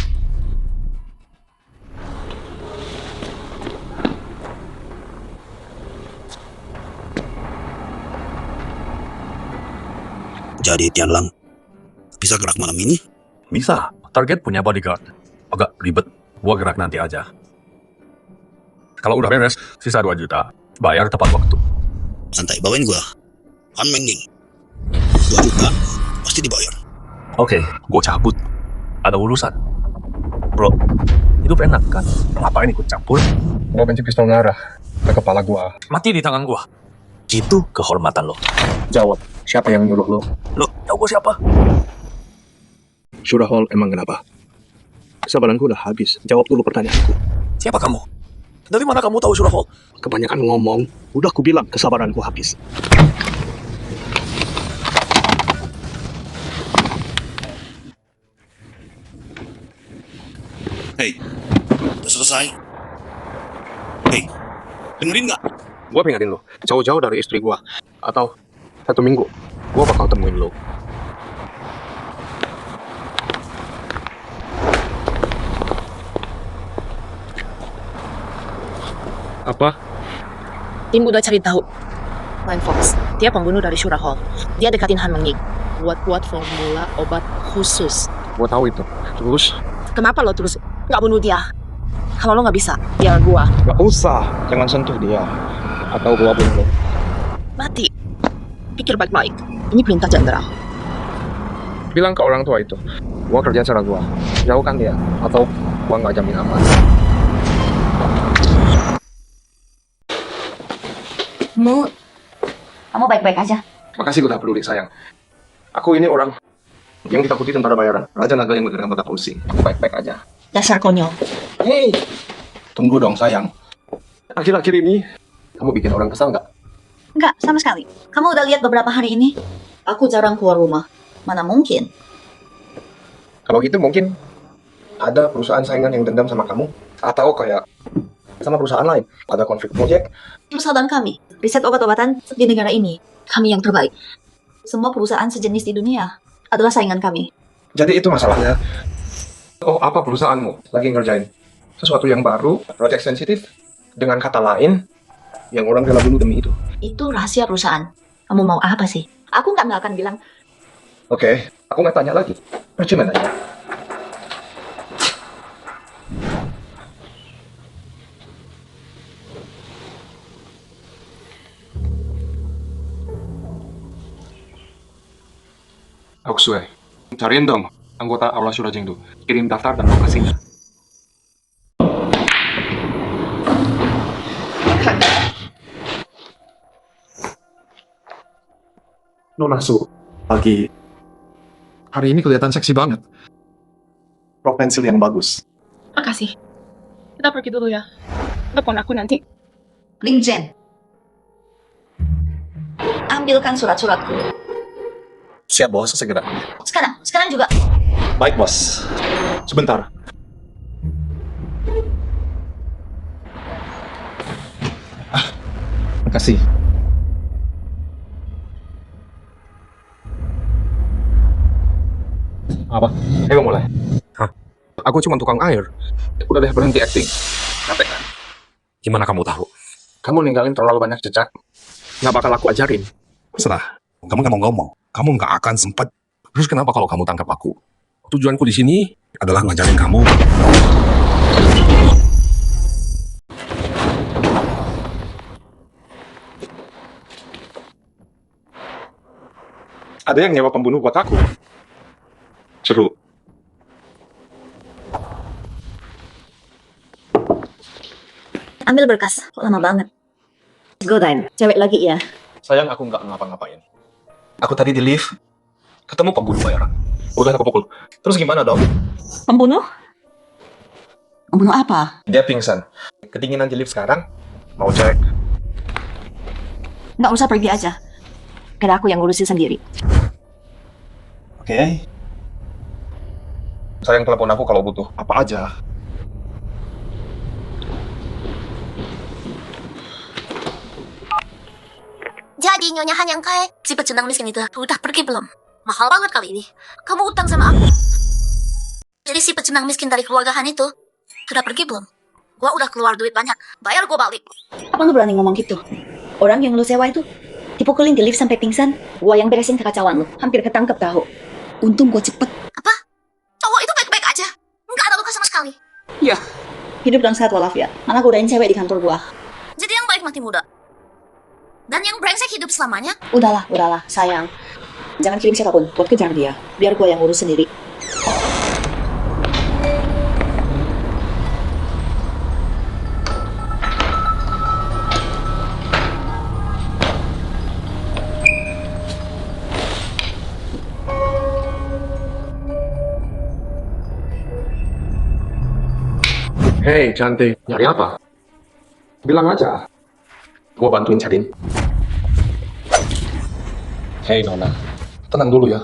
Jadi Tianlang bisa gerak malam ini? Bisa. Target punya bodyguard. Agak ribet. Gua gerak nanti aja. Kalau udah beres, sisa 2 juta. Bayar tepat waktu. Santai, bawain gua. Han Mengging. 2 juta pasti dibayar. Oke, gua cabut. Ada urusan. Bro, hidup enak kan? Ngapain ikut campur? Gua benci pistol ngarah ke kepala gua. Mati di tangan gua. Itu kehormatan lo. Jawab, siapa yang nyuruh lo? Lo, tahu gua siapa? Surah Hall emang kenapa? Kesabaranku udah habis. Jawab dulu pertanyaanku. Siapa kamu? Dari mana kamu tahu Surah Hall? Kebanyakan ngomong. Udah aku bilang kesabaranku habis. Hei, udah selesai? Hei, dengerin nggak? Gua pengerin lo. Jauh-jauh dari istri gua. Atau 1 minggu. Gua bakal temuin lo. Apa? Tim udah cari tahu. Line Fox, dia pembunuh dari Shura Hall. Dia dekatin Han Mengging. Buat formula obat khusus. Gua tahu itu. Terus? Kenapa lo terus nggak bunuh dia? Kalau lo nggak bisa, biar gua. Gak usah. Jangan sentuh dia. Atau gua bunuh lo. Mati. Pikir baik-baik. Ini perintah jenderal. Bilang ke orang tua itu. Gua kerja cara gua. Jauhkan dia. Atau gua nggak jamin aman. Kamu baik-baik aja. Makasih udah peduli, sayang. Aku ini orang yang ditakuti tentara bayaran. Raja naga yang bergerak mata polisi. Aku baik-baik aja. Dasar konyol. Hei! Tunggu dong, sayang. Akhir-akhir ini, kamu bikin orang kesal nggak? Enggak, sama sekali. Kamu udah lihat beberapa hari ini, aku jarang keluar rumah. Mana mungkin? Kalau gitu mungkin ada perusahaan saingan yang dendam sama kamu. Atau kayak sama perusahaan lain. Ada konflik proyek. Perusahaan kami, riset obat-obatan di negara ini. Kami yang terbaik. Semua perusahaan sejenis di dunia adalah saingan kami. Jadi itu masalahnya. Oh, apa perusahaanmu lagi ngerjain sesuatu yang baru, project sensitif, dengan kata lain, yang orang rela dulu demi itu. Itu rahasia perusahaan. Kamu mau apa sih? Aku nggak akan bilang. Oke, aku nggak tanya lagi. Percuma tanya. Oksue, cariin dong anggota Aula Surajeng itu. Kirim daftar dan lokasinya. Nona Su, pagi. Hari ini kelihatan seksi banget. rok pensil yang bagus. Makasih. Kita pergi dulu ya. Telepon aku nanti. Ling Jen. Ambilkan surat-suratku. Siap bos, segera. Sekarang juga. Baik bos. Sebentar. Makasih. Apa? Ayo mulai. Hah? Aku cuma tukang air. Udah deh berhenti acting. Capek kan? Gimana kamu tahu? Kamu ninggalin terlalu banyak jejak. Nggak bakal aku ajarin. Serah. Kamu nggak mau ngomong. Kamu nggak akan sempat. Terus kenapa kalau kamu tangkap aku? Tujuanku di sini adalah ngajarin kamu. Ada yang nyewa pembunuh buat aku. Seru. Ambil berkas. Kok lama banget? Go time. Cewek lagi ya? Sayang, aku nggak ngapa-ngapain. Aku tadi di lift, ketemu pembunuh bayaran. Udah aku pukul. Terus gimana dong? Pembunuh? Pembunuh apa? Dia pingsan. Kedinginan di lift sekarang. Mau cek. Nggak usah pergi aja. Biar aku yang ngurusin sendiri. Oke. Sayang, telepon aku kalau butuh apa aja. Jadi Nyonya Han yang kaya, si pecundang miskin itu udah pergi belum? Mahal banget kali ini. Kamu utang sama aku. Jadi si pecundang miskin dari keluarga Han itu sudah pergi belum? Gua udah keluar duit banyak, bayar gua balik. Apa lu berani ngomong gitu? Orang yang lu sewa itu dipukulin di lift sampai pingsan. Gua yang beresin kekacauan lu. Hampir ketangkep tahu. Untung gua cepet. Apa? Cowok itu baik-baik aja. Nggak ada luka sama sekali. Iya. Hidup dan sehat walafiat. Malah godain cewek di kantor gua. Jadi yang baik mati muda. Dan yang brengsek hidup selamanya. Udahlah, sayang. Jangan kirim siapapun buat kejar dia. Biar gua yang urus sendiri. Hei, cantik. Nyari apa? Bilang aja. Gua bantuin cariin. Hei Nona, tenang dulu ya.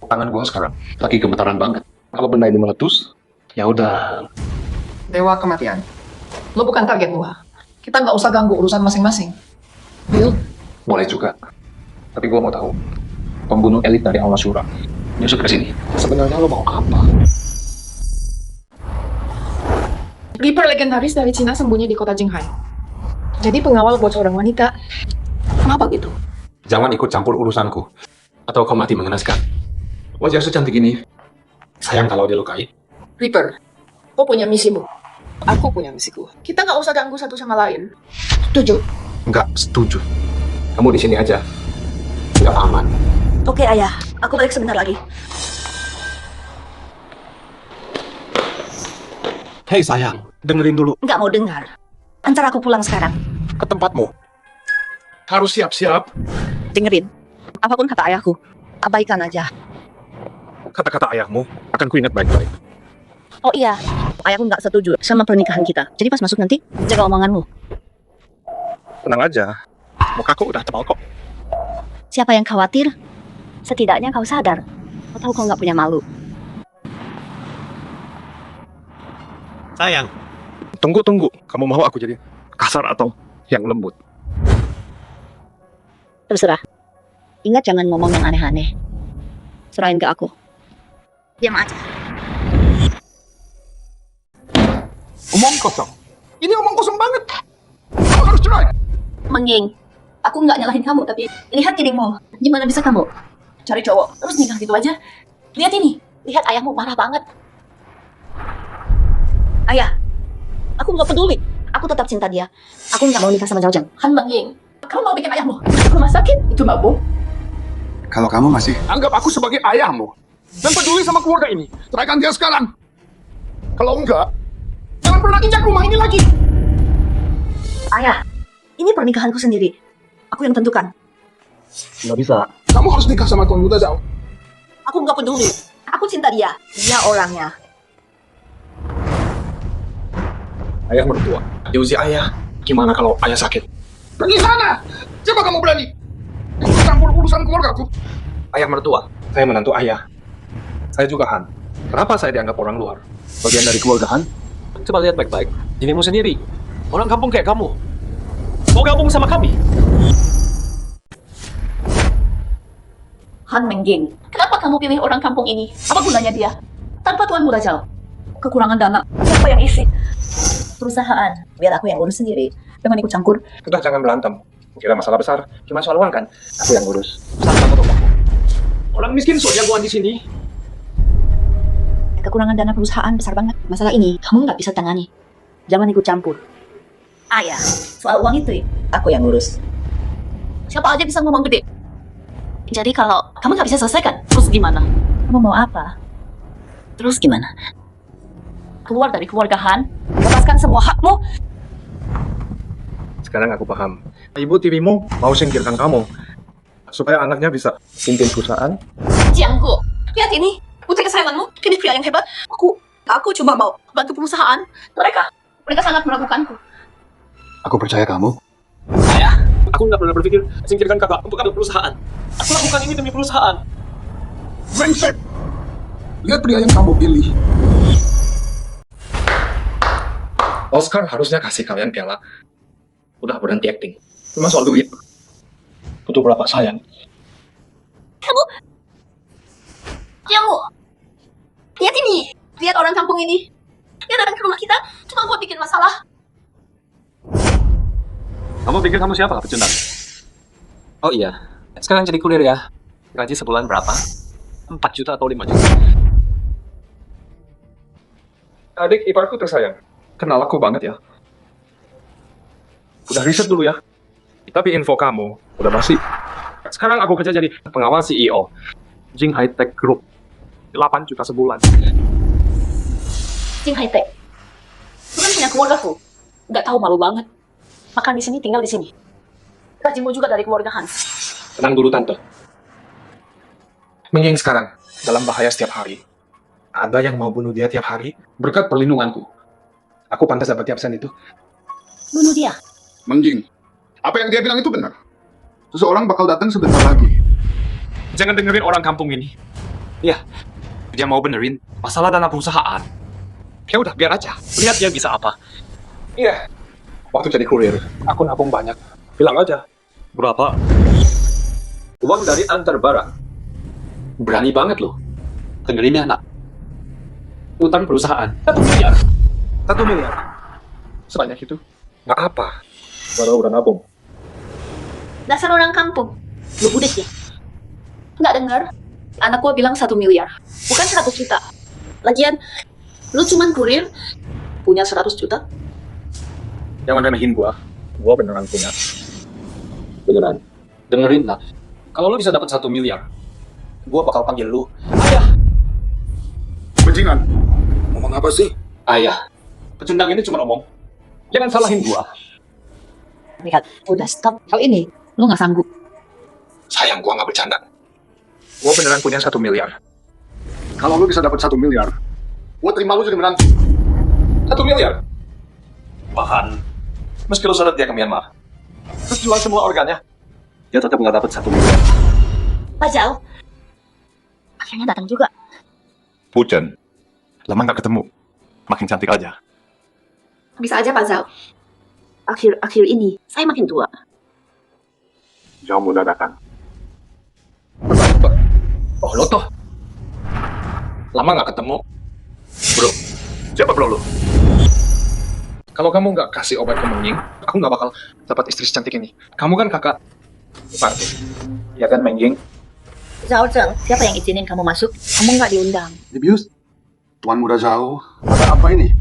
Tangan gua sekarang lagi gemetaran banget. Kalau benda ini meletus, ya udah. Dewa kematian. Lo bukan target gua. Kita nggak usah ganggu urusan masing-masing. Deal? Boleh juga. Tapi gua mau tahu, pembunuh elit dari Al Masyura nyusut ke sini. Sebenarnya lo mau apa? Reaper legendaris dari Cina sembunyi di kota Jinghai. Jadi pengawal buat seorang wanita. Kenapa gitu? Jangan ikut campur urusanku. Atau kau mati mengenaskan. Wajah secantik ini. Sayang kalau dilukai. Reaper, kau punya misimu. Aku punya misiku. Kita nggak usah ganggu satu sama lain. Setuju? Enggak setuju. Kamu di sini aja. Nggak aman. Oke ayah, aku balik sebentar lagi. Hei sayang, dengerin dulu. Nggak mau dengar. Antar aku pulang sekarang. Ke tempatmu. Harus siap-siap. Dengerin. Apapun kata ayahku, abaikan aja. Kata-kata ayahmu akan kuingat baik-baik. Oh iya, ayahku nggak setuju sama pernikahan kita. Jadi pas masuk nanti, jaga omonganmu. Tenang aja. Mukaku udah tebal kok. Siapa yang khawatir? Setidaknya kau sadar. Kau tahu kau nggak punya malu. Sayang. Tunggu. Kamu mau aku jadi kasar atau yang lembut? Terserah. Ingat jangan ngomong yang aneh-aneh. Serahin ke aku. Diam aja. Omong kosong. Ini omong kosong banget. Kamu harus cerai. Mengging. Aku nggak nyalahin kamu, tapi lihat dirimu. Gimana bisa kamu cari cowok terus nikah gitu aja? Lihat ini. Lihat ayahmu marah banget. Ayah, aku nggak peduli. Aku tetap cinta dia. Aku nggak mau nikah sama Zhao Zhang. Han Mengying, kamu mau bikin ayahmu masuk rumah sakit? Itu mabuk. Kalau kamu masih Anggap aku sebagai ayahmu. Dan peduli sama keluarga ini. Ceraikan dia sekarang. Kalau enggak, jangan pernah injak rumah ini lagi. Ayah, ini pernikahanku sendiri. Aku yang tentukan. Nggak bisa. Kamu harus nikah sama Tuan Muda Zhao. Aku nggak peduli. Aku cinta dia. Dia orangnya. Ayah mertua. Di usia ayah, gimana kalau ayah sakit? Pergi sana! Siapa kamu berani? Campur urusan keluargaku. Ayah mertua, saya menantu ayah. Saya juga Han. Kenapa saya dianggap orang luar? Bagian dari keluarga Han. Coba lihat baik-baik. Dirimu sendiri. Orang kampung kayak kamu. Mau gabung sama kami? Han Mengging, kenapa kamu pilih orang kampung ini? Apa gunanya dia? Tanpa Tuan Muda Jauh. Kekurangan dana. Siapa yang isi? Perusahaan. Biar aku yang urus sendiri. Jangan ikut campur. Udah jangan berantem. Kira masalah besar, cuma soal uang kan? Aku yang urus. Orang miskin so jagoan di sini. Kekurangan dana perusahaan besar banget. Masalah ini kamu nggak bisa tangani. Jangan ikut campur. Ayah, soal uang itu aku yang urus. Siapa aja bisa ngomong gede. Jadi kalau kamu nggak bisa selesaikan, terus gimana? Kamu mau apa? Terus gimana? Keluar dari keluarga Han, lepaskan semua hakmu. Sekarang aku paham. Ibu tirimu mau singkirkan kamu supaya anaknya bisa pimpin perusahaan. Jianggu, lihat ini. Putri kesayanganmu, kini pria yang hebat. Aku cuma mau bantu perusahaan. Mereka sangat meragukanku. Aku percaya kamu. Ayah, aku nggak pernah berpikir singkirkan kakak untuk ambil perusahaan. Aku lakukan ini demi perusahaan. Brengsek! Lihat pria yang kamu pilih. Oscar harusnya kasih kalian piala. Udah berhenti acting. Cuma soal duit. Butuh berapa sayang? Jianggu, lihat ini. Lihat orang kampung ini. Dia datang ke rumah kita cuma buat bikin masalah. Kamu pikir kamu siapa, pecundang? Oh iya, sekarang jadi kuliah ya. Gaji sebulan berapa? 4 juta atau 5 juta? Adik iparku tersayang. Kenal aku banget ya. Udah riset dulu ya. Tapi info kamu udah basi. Sekarang aku kerja jadi pengawal CEO. Jing High Tech Group. 8 juta sebulan. Jing High Tech. Itu kan punya keluargaku. Nggak tahu, malu banget. Makan di sini, tinggal di sini. Gajimu juga dari keluarga Han. Tenang dulu tante. Mengying sekarang dalam bahaya setiap hari. Ada yang mau bunuh dia tiap hari berkat perlindunganku. Aku pantas dapat absen itu. Bunuh dia. Menjing, apa yang dia bilang itu benar. Seseorang bakal datang sebentar lagi. Jangan dengerin orang kampung ini. Ya, dia mau benerin masalah dana perusahaan. Ya udah, biar aja. Lihat dia bisa apa. Iya. Waktu jadi kurir, aku nabung banyak. Bilang aja. Berapa? Uang dari antar barang. Berani banget loh. Dengerin ya, anak. Utang perusahaan 1 miliar. 1 miliar. Sebanyak itu. Nggak apa. Baru udah nabung. Dasar orang kampung. Lu budak ya? Nggak dengar? Anak gua bilang 1 miliar. Bukan 100 juta. Lagian, lu cuman kurir, punya 100 juta. Jangan remehin gua. Gua beneran punya. Beneran. Dengerin lah. Kalau lu bisa dapat 1 miliar, gua bakal panggil lu Ayah. Bajingan, ngomong apa sih? Ayah. Pecundang ini cuma omong. Jangan salahin gua. Lihat, udah stop. Kali ini, lu nggak sanggup. Sayang, gua nggak bercanda. Gua beneran punya 1 miliar. Kalau lu bisa dapat 1 miliar, gua terima lu jadi menantu. 1 miliar? Bahan. Meski lu seret dia ke Myanmar, terus jual semua organnya, dia tetap nggak dapat 1 miliar. Pak Zhao, akhirnya datang juga. Pujan, lama nggak ketemu. Makin cantik aja. Bisa aja Pak Zhao. Akhir ini, saya makin tua. Jauh muda datang. Oh, lo toh. Lama nggak ketemu. Bro, siapa bro lu? Kalau kamu nggak kasih obat ke Mengying, aku nggak bakal dapat istri secantik ini. Kamu kan kakak iparku. Ya kan, Mengying? Zhao Zheng, siapa yang izinin kamu masuk? Kamu nggak diundang. Dibius, Tuan Muda Jauh, ada apa ini?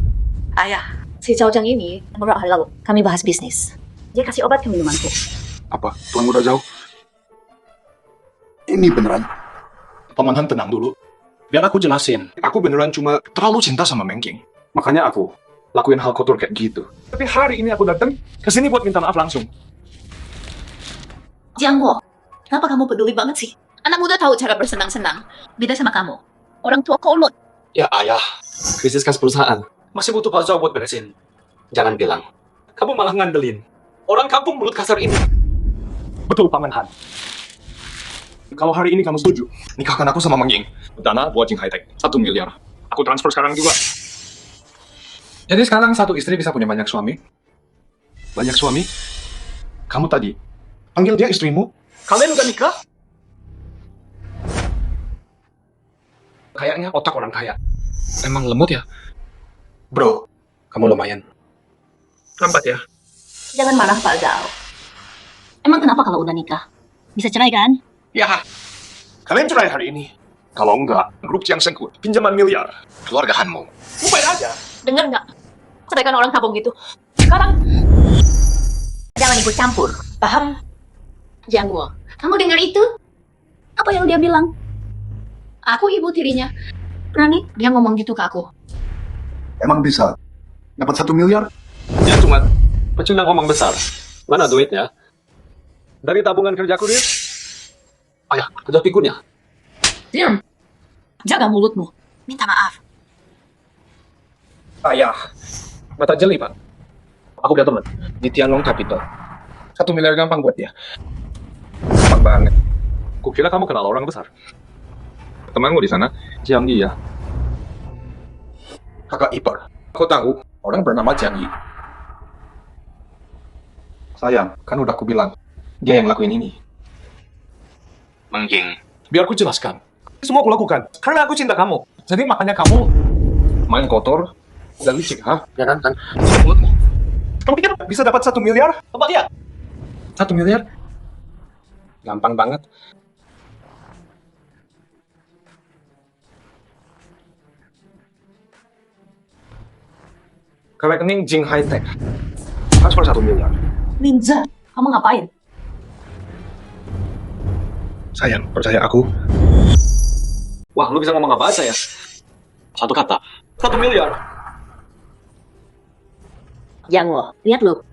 Ayah, si Zhao Zheng ini murah halal. Kami bahas bisnis. Dia kasih obat ke minumanku. Apa, Tuan Muda Jauh? Ini beneran? Paman Han, tenang dulu. Biar aku jelasin. Aku beneran cuma terlalu cinta sama Mengying. Makanya aku lakuin hal kotor kayak gitu. Tapi hari ini aku datang ke sini buat minta maaf langsung. Jianggu, kenapa kamu peduli banget sih? Anak muda tahu cara bersenang-senang. Beda sama kamu. Orang tua kolot. Ya ayah, krisis kas perusahaan. Masih butuh Pak Zhao buat beresin. Jangan bilang. Kamu malah ngandelin. Orang kampung mulut kasar ini. Betul, Paman Han. Kalau hari ini kamu setuju, nikahkan aku sama Mang Ying. Dana buat Jing High Tech, 1 miliar. Aku transfer sekarang juga. Jadi sekarang satu istri bisa punya banyak suami? Banyak suami? Kamu tadi panggil dia istrimu? Kalian udah nikah? Kayaknya otak orang kaya. Emang lembut ya? Bro, kamu lumayan. Lambat ya? Jangan marah, Pak Zhao. Emang kenapa kalau udah nikah? Bisa cerai kan? Ya, kalian cerai hari ini. Kalau enggak, grup Chiang Seng pinjaman miliar. Keluarga Hanmu. Lu bayar aja. Dengar nggak? Ceraikan orang kampung itu. Sekarang Jangan ikut campur. Paham? Jiangguo, kamu dengar itu? Apa yang dia bilang? Aku ibu tirinya. Berani dia ngomong gitu ke aku. Emang bisa? Dapat 1 miliar? Ya cuma pecundang ngomong besar. Mana duitnya? Dari tabungan kerja kurir? Ayah, ada pikunnya. Diam. Jaga mulutmu. Minta maaf. Ayah, mata jeli pak. Aku punya teman di Tianlong Capital. 1 miliar gampang buat dia. Gampang banget. Kukira kamu kenal orang besar. Temanmu di sana, Jiang Yi ya? Kakak ipar. Aku tahu orang bernama Jiang Yi. Sayang, kan udah aku bilang dia yang lakuin ini. Mang Ying. Biar aku jelaskan. Semua aku lakukan karena aku cinta kamu. Jadi makanya kamu Main kotor dan licik, ha? ya kan? Kamu pikir bisa dapat 1 miliar? Apa dia? 1 miliar? Gampang banget. Ke rekening Jing High Tech. Transfer 1 miliar. Ninja, kamu ngapain? Sayang, percaya aku. Wah, lu bisa ngomong apa aja ya? Satu kata. 1 miliar. Jiangguo, lihat lo.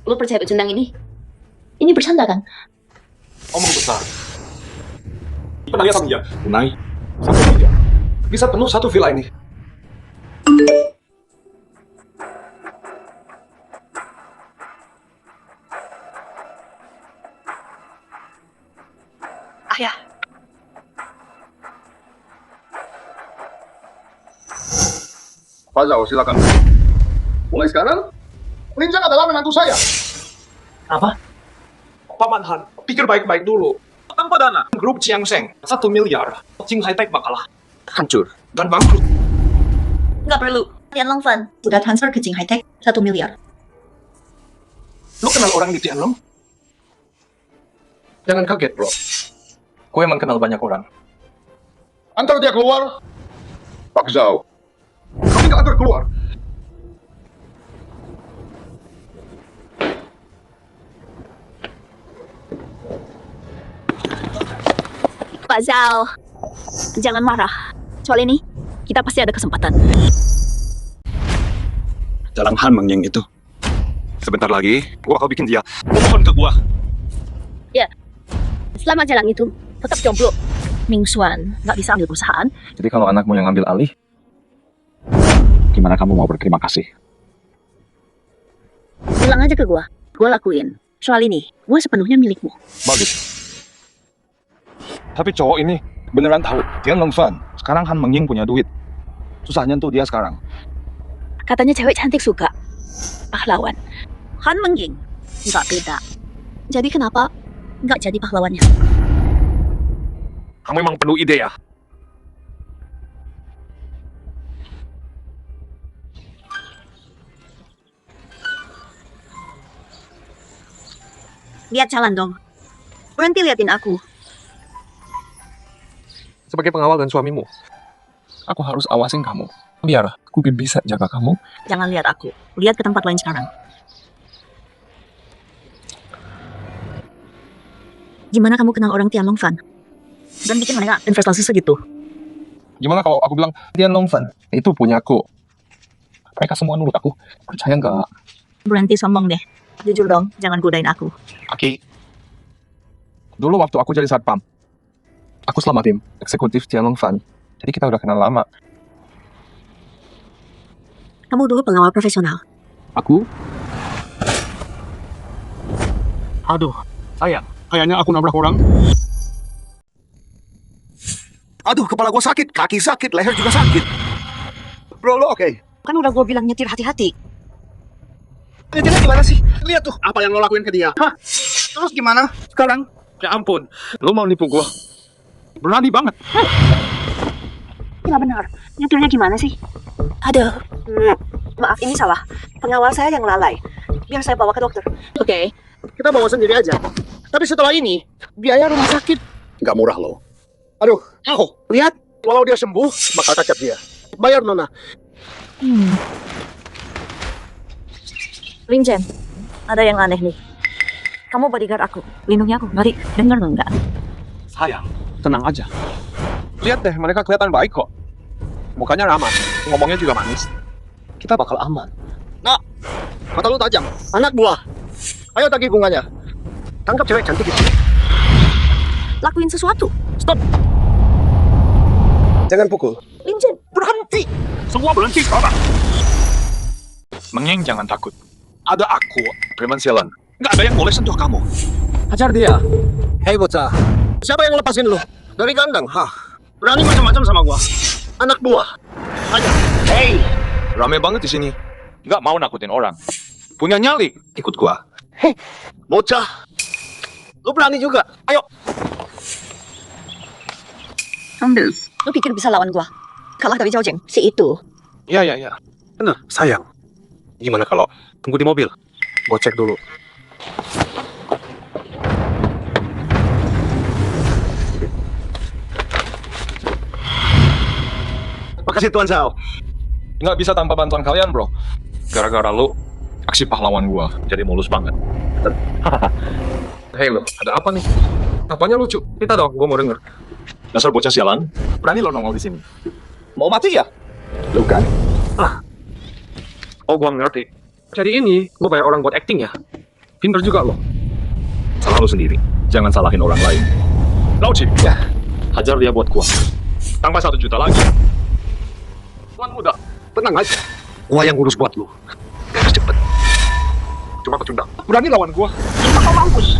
Lu percaya pecundang ini? Ini bercanda kan? Omong besar. Penanya sama dia. Tunai 1 miliar. Bisa penuh 1 villa ini. Ayah. Pak Zhao, silakan. Mulai sekarang, Linjang adalah menantu saya. Apa? Paman Han, pikir baik-baik dulu. Tanpa dana, grup Chiang Seng 1 miliar. Jing High Tech bakal Hancur dan bangkrut. Nggak perlu. Tianlong Fan udah transfer ke Jing High Tech 1 miliar. Lu kenal orang di Tianlong? Jangan kaget, bro. Gue emang kenal banyak orang. Antar dia keluar. Pak Zhao, kami nggak antar keluar. Pak Zhao, jangan marah. Soal ini, kita pasti ada kesempatan. Jalan Han Mang Ying itu. Sebentar lagi, gua akan bikin dia mohon ke gua. Ya, selama jalan itu, tetap jomblo. Ming Xuan nggak bisa ambil perusahaan. Jadi kalau anakmu yang ambil alih, gimana kamu mau berterima kasih? Bilang aja ke gua lakuin. Soal ini, gua sepenuhnya milikmu. Bagus. Tapi cowok ini beneran tahu Tianlong Fan. Sekarang Han Mang Ying punya duit. Susah nyentuh dia sekarang. Katanya cewek cantik suka. Pahlawan. Han Meng Ying nggak beda. Jadi kenapa nggak jadi pahlawannya? Kamu emang penuh ide ya? Lihat jalan dong. Berhenti liatin aku. Sebagai pengawal dan suamimu, aku harus awasin kamu. Biar aku bisa jaga kamu. Jangan lihat aku. Lihat ke tempat lain sekarang. Gimana kamu kenal orang Tianlong Fan? Dan bikin mereka investasi segitu. Gimana kalau aku bilang Tianlong Fan itu punyaku? Mereka semua nurut aku. Percaya nggak? Berhenti sombong deh. Jujur dong, jangan godain aku. Oke. Dulu waktu aku jadi satpam, aku selama tim eksekutif Tianlong Fan. Jadi kita udah kenal lama. Kamu dulu pengawal profesional. Aku? Aduh, sayang. Kayaknya aku nabrak orang. Aduh, kepala gua sakit, kaki sakit, leher juga sakit. Bro, lo oke? Kan udah gue bilang nyetir hati-hati. Nyetirnya gimana sih? Lihat tuh, apa yang lo lakuin ke dia. Hah? Terus gimana sekarang? Ya ampun, lo mau nipu gua. Berani banget. Nggak benar. Nyetirnya gimana sih? Aduh. Maaf, ini salah. Pengawal saya yang lalai. Biar saya bawa ke dokter. Oke, kita bawa sendiri aja. Tapi setelah ini, biaya rumah sakit nggak murah loh. Aduh, lihat. Walau dia sembuh, bakal cacat dia. Bayar, Nona. Linjen, ada yang aneh nih. Kamu bodyguard aku, lindungi aku. Mari, dengar enggak? Sayang, tenang aja. Lihat deh, mereka kelihatan baik kok. Mukanya ramah, ngomongnya juga manis. Kita bakal aman. Nah, mata lu tajam. Anak buah. Ayo tagih bunganya. Tangkap cewek cantik itu. Lakuin sesuatu. Stop. Jangan pukul. Linjen, berhenti. Semua berhenti sekarang. Mengeng, jangan takut. Ada aku, preman sialan. Nggak ada yang boleh sentuh kamu. Hajar dia. Hei bocah. Siapa yang lepasin lu? Dari kandang. Hah. Berani macam-macam sama gua. Anak buah. Ayo. Hey, rame banget di sini. Nggak mau nakutin orang. Punya nyali, ikut gua. Hei, bocah. Lu berani juga. Ayo. ambil. Lu pikir bisa lawan gua? Kalah dari Zhao Jing, si itu. Ya. Bener, sayang. Gimana kalau tunggu di mobil? Gua cek dulu. Makasih Tuan Zhao. Nggak bisa tanpa bantuan kalian, bro. Gara-gara lu, aksi pahlawan gua jadi mulus banget. Hei lo, ada apa nih? Apanya lucu? Kita dong, gua mau denger. Dasar bocah sialan, berani lo nongol di sini. Mau mati ya? Lu kan? Oh, gua ngerti. Jadi ini, gua bayar orang buat acting ya? Pinter juga lo. Salah lo sendiri. Jangan salahin orang lain. Lauci, ya. Hajar dia buat gua. Tambah 1 juta lagi. Tuan muda, Tenang aja. Gua yang ngurus buat lu. Beres cepet. cuma pecundang. Berani lawan gua. Kau mampus.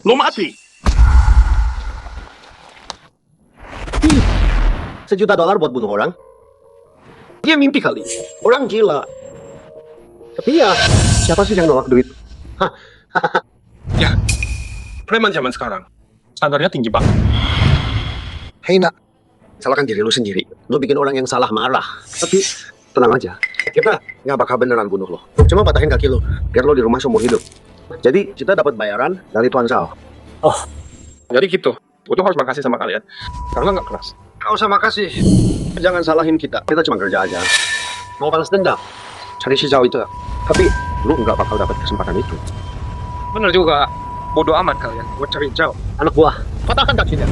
Lu mati. $1 juta buat bunuh orang? Dia mimpi kali. Orang gila. Tapi ya, siapa sih yang nolak duit? Hah? Ya, preman zaman sekarang. Standarnya tinggi banget. Hei nak, salahkan diri lu sendiri. Lu bikin orang yang salah marah. Tapi tenang aja, kita nggak bakal beneran bunuh lo. Cuma patahin kaki lu, biar lo di rumah seumur hidup. Jadi kita dapat bayaran dari Tuan Zhao. Oh, jadi gitu. Gue tuh harus makasih sama kalian. Karena nggak keras. Gak usah makasih. Jangan salahin kita. Kita cuma kerja aja. Mau balas dendam, cari si Zhao itu. Tapi lu nggak bakal dapat kesempatan itu. Bener juga. Bodoh amat kalian. Gue cari Zhao. Anak buah, patahkan kakinya.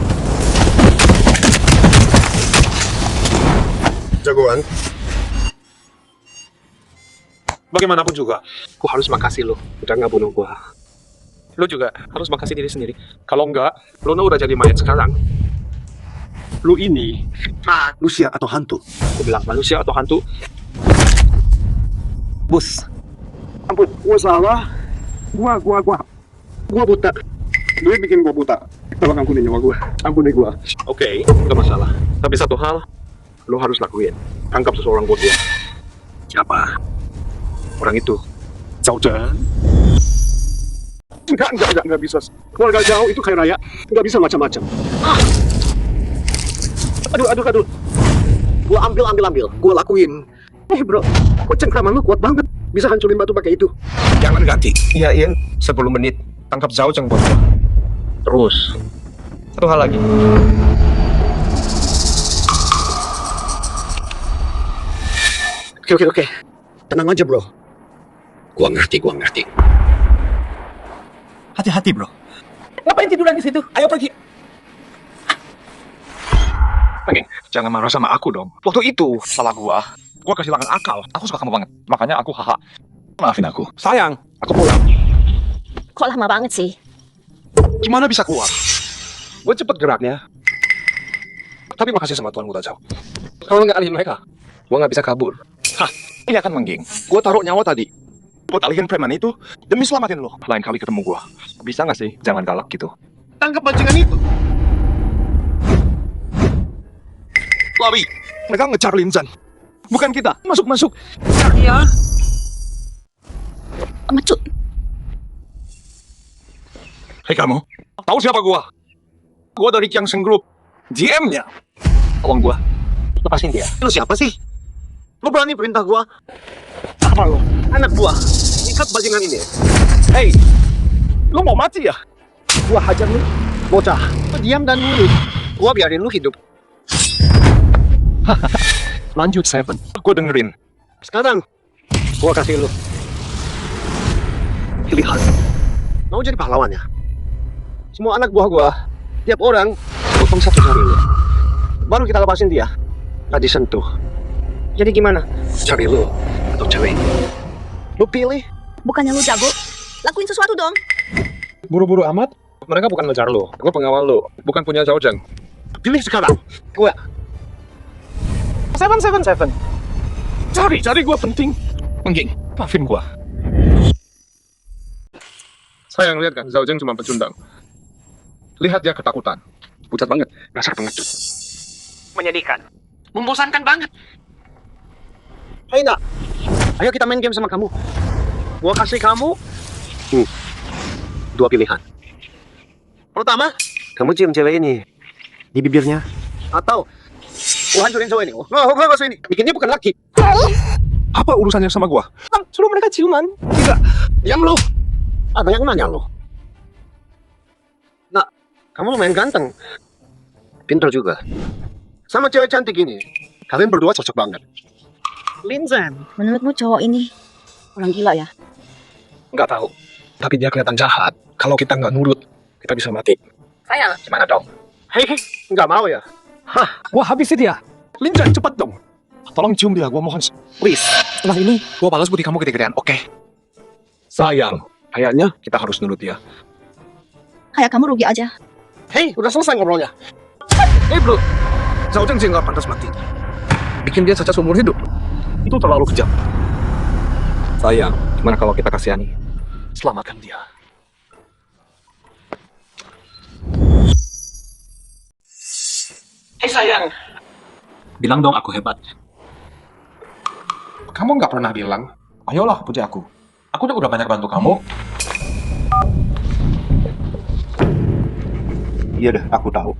Jagoan. Bagaimanapun juga, Aku harus makasih lu. Udah nggak bunuh gua. lu juga harus makasih diri sendiri. Kalau enggak, lu udah jadi mayat sekarang. Lu ini Manusia atau hantu? Aku bilang manusia atau hantu? Bos. Ampun, gua salah. Gua buta. Duit bikin gua buta. Tolong ampunin nyawa gua. Ampuni gua. Oke, nggak masalah. Tapi satu hal, lu harus lakuin. Tangkap seseorang buat dia. Siapa? Orang itu. Zhao Zhen. Enggak bisa. Keluarga Zhao itu kaya raya. Enggak bisa macam-macam. Aduh. Gua ambil. Gua lakuin. Bro, kok cengkraman lu kuat banget. Bisa hancurin batu pakai itu. Jangan ganti. Iya, Ian. 10 menit. Tangkap Zhao Zhen buat gua. Terus. Satu hal lagi. Oke. Tenang aja, bro. Gua ngerti. Hati-hati, bro. Ngapain tiduran di situ? Ayo pergi. Oke, jangan marah sama aku dong. Waktu itu, salah gua kehilangan akal. Aku suka kamu banget. Makanya aku haha. Maafin aku. Sayang, aku pulang. Kok lama banget sih? Gimana bisa keluar? Gue cepet geraknya. Tapi makasih sama Tuan Muda Zhao. Kalau nggak alihin mereka, gue nggak bisa kabur. Hah, Iya kan, Mangging? Gua taruh nyawa tadi buat alihin preman itu demi selamatin lo. Lain kali ketemu gua, bisa nggak sih jangan galak gitu? Tangkap bajingan itu. Lawi, mereka ngejar Linzan. Bukan kita. Masuk. Ya. Macut. Hei kamu, tahu siapa gua? Gua dari Kiang Seng Group, GM-nya. Tolong gua, lepasin dia. Lu siapa sih? Lu berani perintah gua? Apa lo? Anak gua. Ikat bajingan ini. Hei, lu mau mati ya? Gua hajar lu. Bocah, lu diam dan nurut. Gua biarin lu hidup. Lanjut, Seven. Gua dengerin. Sekarang, gua kasih lu pilihan. Mau jadi pahlawan ya? Semua anak buah gua, tiap orang potong satu jari lu. Baru kita lepasin dia. Gak disentuh. Jadi gimana? Cari lu atau cewek? Lu pilih. Bukannya lu jago? Lakuin sesuatu dong. Buru-buru amat. Mereka bukan ngejar lu. Gua pengawal lu, bukan punya Zhao Zheng. Pilih sekarang. Gua. Seven. Cari gua penting. Mangging, maafin gua. Sayang, lihat kan, Zhao Zheng cuma pecundang. Lihat dia ketakutan. Pucat banget, dasar pengecut. Menyedihkan. Membosankan banget. Hei nak, ayo kita main game sama kamu. Gua kasih kamu dua pilihan. Pertama, kamu cium cewek ini di bibirnya, atau gua hancurin cowok ini. Gua kasih ini, bikin dia bukan laki. Apa urusannya sama gua? Suruh mereka ciuman. Tidak, diam lu. Banyak nanya lu. Nak, kamu lumayan ganteng, pintar juga. Sama cewek cantik ini, kalian berdua cocok banget. Linzan, menurutmu cowok ini orang gila ya? Nggak tahu. Tapi dia kelihatan jahat. Kalau kita nggak nurut, kita bisa mati. Sayang. Gimana dong? Hei, nggak mau ya? Hah, gua habisin dia. Linzan, cepat dong. Tolong cium dia, gua mohon. Please. Setelah ini, gua balas budi kamu gede-gedean, oke? Sayang, kayaknya kita harus nurut dia. Kayak kamu rugi aja. Hei, udah selesai ngobrolnya. Hei bro, Zhao Zheng sih nggak pantas mati. Bikin dia cacat seumur hidup. Itu terlalu kejam. Sayang, gimana kalau kita kasihani? Selamatkan dia. Hei sayang. Bilang dong aku hebat. Kamu nggak pernah bilang. Ayolah, puji aku. Aku udah banyak bantu kamu. Iya deh, aku tahu.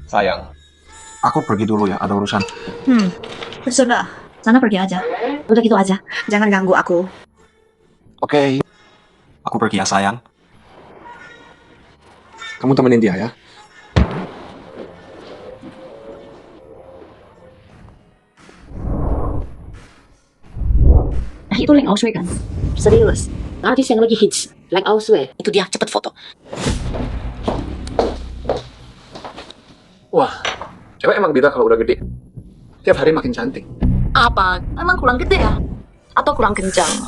Sayang, aku pergi dulu ya, ada urusan. Sudah, sana pergi aja. Udah gitu aja. Jangan ganggu aku. Oke. Aku pergi ya, sayang. Kamu temenin dia ya. Nah, itu Leng Aoshui kan? Serius. Artis yang lagi hits. Leng Aoshui. Itu dia, cepet foto. Wah, cewek emang beda kalau udah gede. Tiap hari makin cantik. Apa? Emang kurang gede ya? Atau kurang kencang?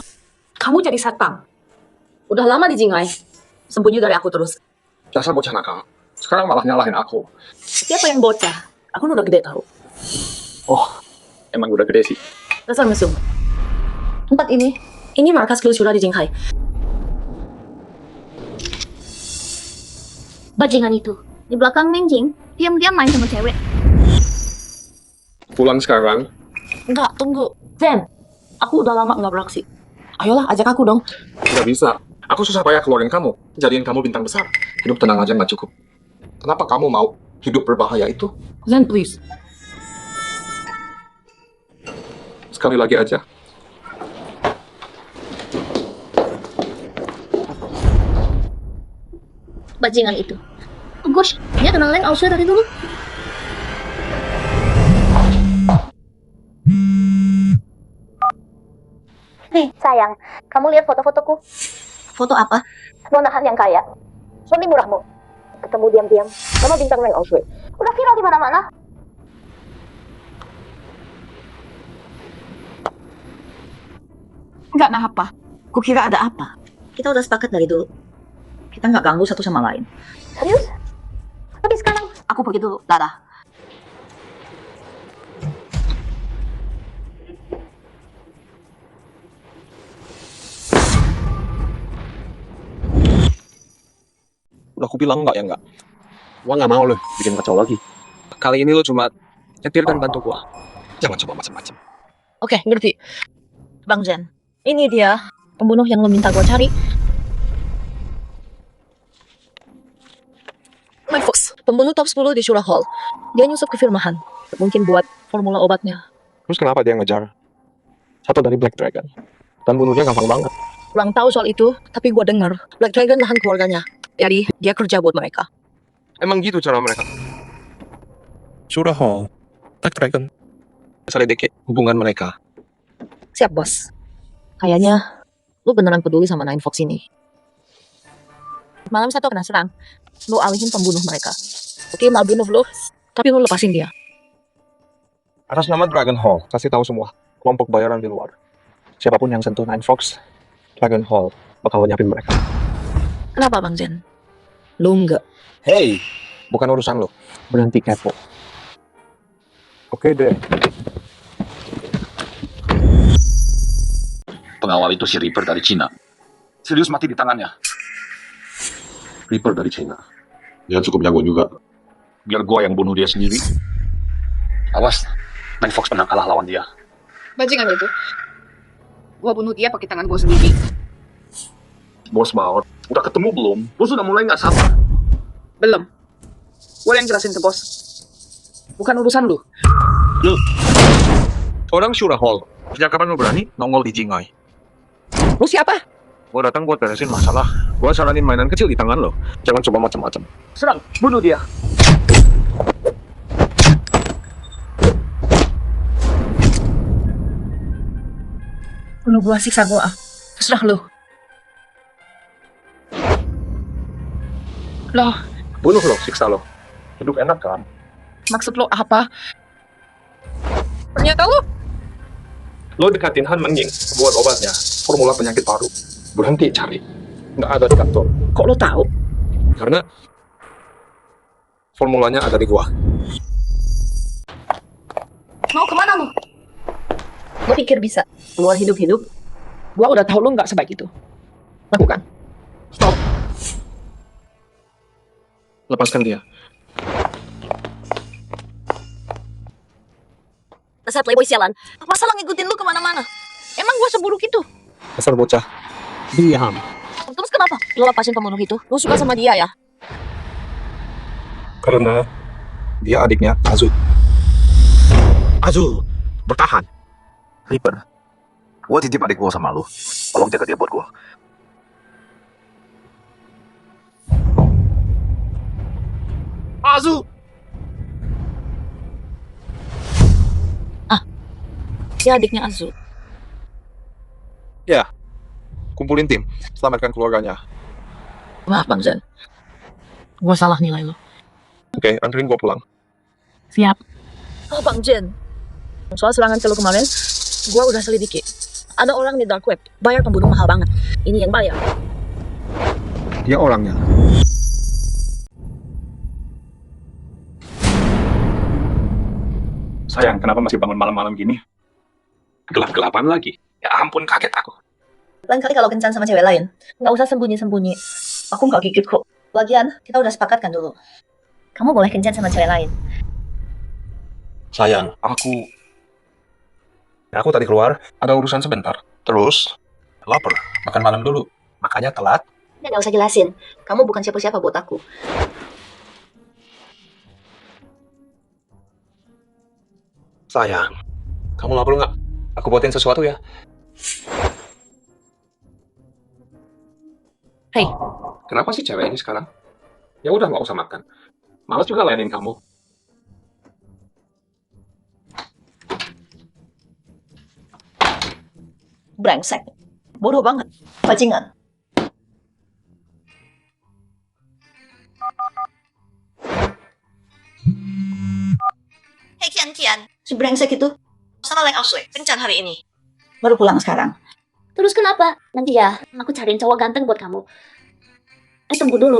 Kamu jadi satpam. Udah lama di Jinghai. Sembunyi dari aku terus. Dasar bocah nakal. Sekarang malah nyalahin aku. Siapa yang bocah? Aku udah gede tau. Oh, emang udah gede sih. Dasar mesum. Tempat ini markas Kyusura di Jinghai. Bajingan itu. Di belakang Mengjing, diam-diam main sama cewek. Pulang sekarang. Enggak, tunggu. Zen, aku udah lama nggak beraksi. Ayolah, ajak aku dong. Nggak bisa. Aku susah payah keluarin kamu. Jadiin kamu bintang besar. Hidup tenang aja nggak cukup. Kenapa kamu mau hidup berbahaya itu? Zen, please. Sekali lagi aja. Bajingan itu. Oh, gosh, dia kenal Leng Aoshui dari dulu. Hei, sayang, kamu lihat foto-fotoku. Foto apa? Nonahan yang kaya. Suami murahmu. Ketemu diam-diam sama bintang Leng Aoshui. Udah viral di mana-mana. Enggak, nah apa? Kukira ada apa? Kita udah sepakat dari dulu. Kita nggak ganggu satu sama lain. Serius? Tapi sekarang Aku pergi dulu. Dadah. Udah aku bilang enggak ya enggak. Gua nggak mau lo bikin kacau lagi. Kali ini lo cuma nyetir dan bantu gua. Jangan coba macam-macam. Oke, ngerti. Bang Jen, ini dia pembunuh yang lo minta gue cari. My Fox, pembunuh top 10 di Shura Hall. Dia nyusup ke firmahan. Mungkin buat formula obatnya. Terus kenapa dia ngejar satu dari Black Dragon? Dan bunuhnya gampang banget. Kurang tahu soal itu, tapi gue dengar Black Dragon nahan keluarganya. Jadi, dia kerja buat mereka. Emang gitu cara mereka? Shura Hall, Black Dragon. Selidiki hubungan mereka. Siap, bos. Kayaknya lu beneran peduli sama Nine Fox ini. Malam satu kena serang. Lu alihin pembunuh mereka. Oke, mau bunuh lu, tapi lu lepasin dia. Atas nama Dragon Hall, kasih tahu semua kelompok bayaran di luar. Siapapun yang sentuh Nine Fox, Dragon Hall bakal nyiapin mereka. Kenapa, Bang Zen? Lu enggak. Hey, bukan urusan lo. Berhenti kepo. Oke deh. Pengawal itu si Reaper dari Cina. Serius mati di tangannya. Reaper dari China. Dia cukup jago juga. Biar gua yang bunuh dia sendiri. Awas, Nine Fox pernah kalah lawan dia. Bajingan itu. Gua bunuh dia pakai tangan gua sendiri. Bos Maot, udah ketemu belum? Bos sudah mulai nggak sabar. Belum. Gua yang jelasin ke bos. Bukan urusan lu. Lu, orang Shura Hall. Sejak kapan lo berani nongol di Jinghai? Lu siapa? Gua datang buat beresin masalah. Gua saranin mainan kecil di tangan lo. Jangan coba macam-macam. Serang, bunuh dia. Bunuh gua, siksa gua. Terserah lu. Loh, Bunuh lo, siksa lo. Hidup enak kan? maksud lo apa? Ternyata lo Lo dekatin Han Menging buat obatnya. Formula penyakit paru. Berhenti cari. Nggak ada di kantor. kok lo tahu? Karena formulanya ada di gua. Mau kemana lu? Gue pikir bisa keluar hidup-hidup. Gua udah tahu lo nggak sebaik itu. Lakukan. Stop. Lepaskan dia. Dasar playboy sialan. Masa lo ngikutin lu kemana-mana? Emang gua seburuk itu? Dasar bocah. Diam. Terus kenapa lo lepasin pembunuh itu? Lo suka sama dia ya? Karena dia adiknya Azul. Azul, bertahan. Reaper, gua titip adik gua sama lu. Tolong jaga dia buat gua. Azul! Dia adiknya Azul. Ya. Kumpulin tim. Selamatkan keluarganya. Maaf Bang Zen. Gua salah nilai lo. Oke, anterin gua pulang. Siap. Oh Bang Jen. Soal serangan ke lo kemarin, gua udah selidiki. Ada orang di dark web, bayar pembunuh mahal banget. Ini yang bayar. Dia orangnya. Sayang, kenapa masih bangun malam-malam gini? Gelap-gelapan lagi. Ya ampun, kaget aku. Lain kali kalau kencan sama cewek lain, nggak usah sembunyi-sembunyi. Aku nggak gigit kok. Lagian, kita udah sepakat kan dulu. Kamu boleh kencan sama cewek lain. Sayang, aku tadi keluar, ada urusan sebentar. Terus, lapar, makan malam dulu. Makanya telat. Ya nggak usah jelasin. Kamu bukan siapa-siapa buat aku. Sayang, kamu lapar nggak? Aku buatin sesuatu ya. Hei, Kenapa sih cewek ini sekarang? Ya udah nggak usah makan. Malas juga layanin kamu. brengsek. Bodoh banget. Bajingan. Hei Kian, si brengsek itu sama Leng Auswe, kencan hari ini. Baru pulang sekarang. Terus kenapa? Nanti ya, aku cariin cowok ganteng buat kamu. Tunggu dulu.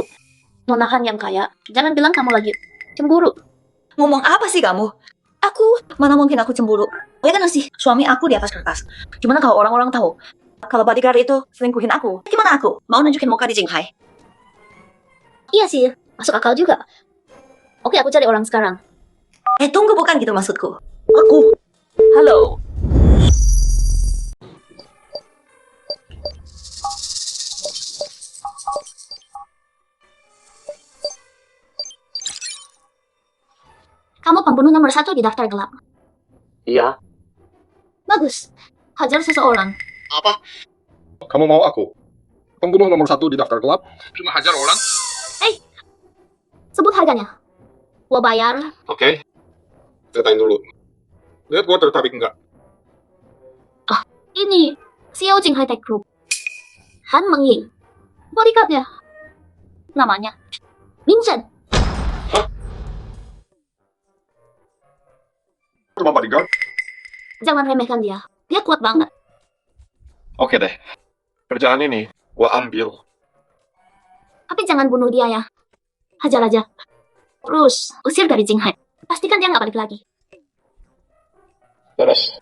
Nonahan yang kaya, jangan bilang kamu lagi cemburu. Ngomong apa sih kamu? Aku, mana mungkin aku cemburu. Ya kan sih, suami aku di atas kertas. Gimana kalau orang-orang tahu? Kalau bodyguard itu selingkuhin aku, gimana aku? Mau nunjukin muka di Jinghai? Iya sih, masuk akal juga. Oke, aku cari orang sekarang. Tunggu, bukan gitu maksudku. Aku. Halo. Kamu pembunuh nomor 1 di daftar gelap. Iya. Bagus. Hajar seseorang. Apa? Kamu mau aku? Pembunuh nomor 1 di daftar gelap? Cuma hajar orang? Sebut harganya. Gua bayar. Oke. Ceritain dulu. Lihat gua tertarik nggak? Ini CEO Jing High Tech Group. Han Mengying. Bodyguard-nya. Namanya Vincent. Cuma bodyguard? Jangan remehkan dia. Dia kuat banget. Oke deh. Kerjaan ini gua ambil. Tapi jangan bunuh dia ya. Hajar aja. Terus usir dari Jing Hai. Pastikan dia nggak balik lagi. Beres.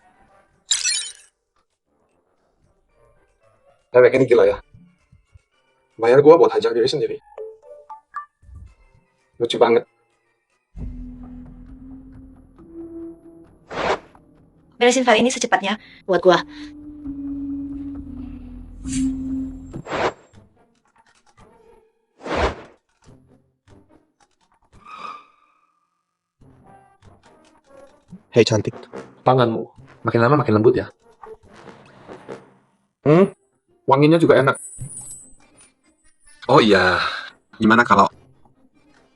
Cewek ini gila ya. Bayar gua buat hajar diri sendiri. Lucu banget. Beresin file ini secepatnya buat gua. Hei cantik, tanganmu makin lama makin lembut ya. Wanginya juga enak. Oh iya, gimana kalau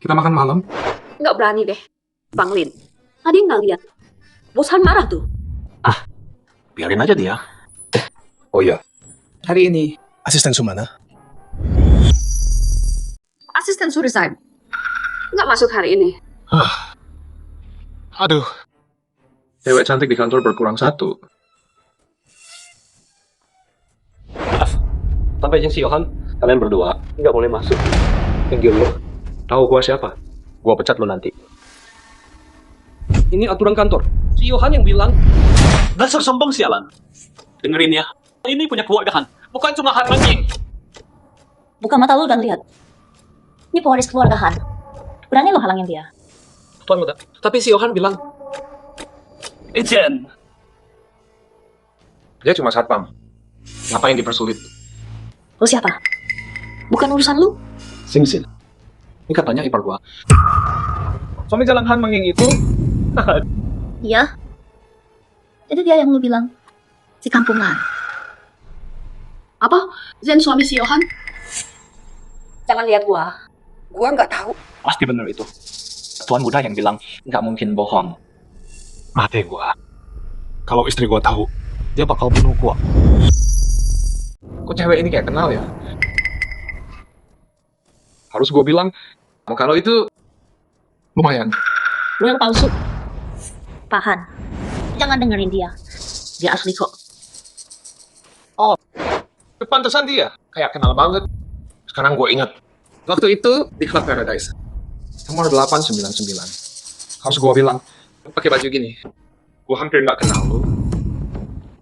kita makan malam? Nggak berani deh. Bang Lin. Tadi nggak lihat. Bos Han marah tuh. Biarin aja dia. Oh iya, hari ini asisten Sumana. Asisten resign. Nggak masuk hari ini. Aduh, cewek cantik di kantor berkurang 1. Sampai Jeng Si Yohan, kalian berdua nggak boleh masuk. Thank you lo. Tahu gua siapa? Gua pecat lo nanti. Ini aturan kantor. Si Yohan yang bilang, dasar sombong sialan. Dengerin ya, ini punya keluarga Han, bukan cuma Han Mengying. Buka mata lu dan lihat. Ini pewaris keluarga Han. Berani lo halangin dia. Tuan muda, tapi si Yohan bilang, Ijen. Dia cuma satpam. Ngapain dipersulit? Lu siapa? Bukan urusan lu. Sing Sin. Ini katanya ipar gua. Suami jalan Han Mengying itu Iya. Itu dia yang lu bilang. Si kampungan. Apa? Zen suami si Yohan? Jangan lihat gua. Gua nggak tahu. Pasti bener itu. Tuan muda yang bilang, nggak mungkin bohong. Mati gua. Kalau istri gua tahu, dia bakal bunuh gua. Kok cewek ini kayak kenal ya? Harus gua bilang, kalau itu lumayan. Lu yang palsu. Pahan. Jangan dengerin dia. Dia asli kok. Oh, pantesan dia. Kayak kenal banget. Sekarang gue ingat. Waktu itu di Club Paradise. Nomor 899. Harus gue bilang, pakai baju gini. Gue hampir nggak kenal lu.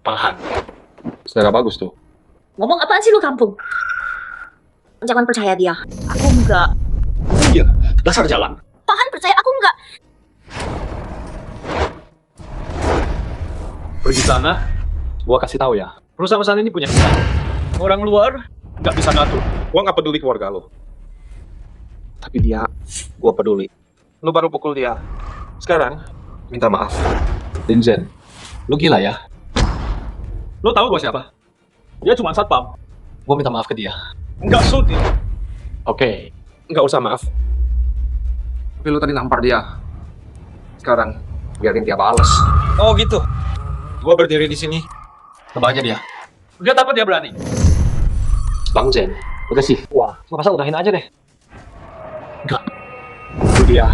Pahan. Selera bagus tuh. Ngomong apaan sih lu kampung? Jangan percaya dia. Aku enggak. Iya, dasar jalan. Pahan percaya aku enggak. Pergi sana, gua kasih tahu ya. Perusahaan ini punya kita. Orang luar nggak bisa ngatur. Gue nggak peduli keluarga lo. Tapi dia, gue peduli. Lo baru pukul dia. Sekarang, minta maaf. Dinzen, lu gila ya? Lu tahu gua siapa? Dia cuma satpam. Gua minta maaf ke dia. Nggak suti. Oke. Nggak usah maaf. Tapi lo tadi nampar dia. Sekarang, biarin dia balas. Oh gitu. Gue berdiri di sini. Coba aja dia. Lihat apa dia berani. Bang Zen, udah sih. Wah, masa udahin aja deh. Enggak. Itu dia.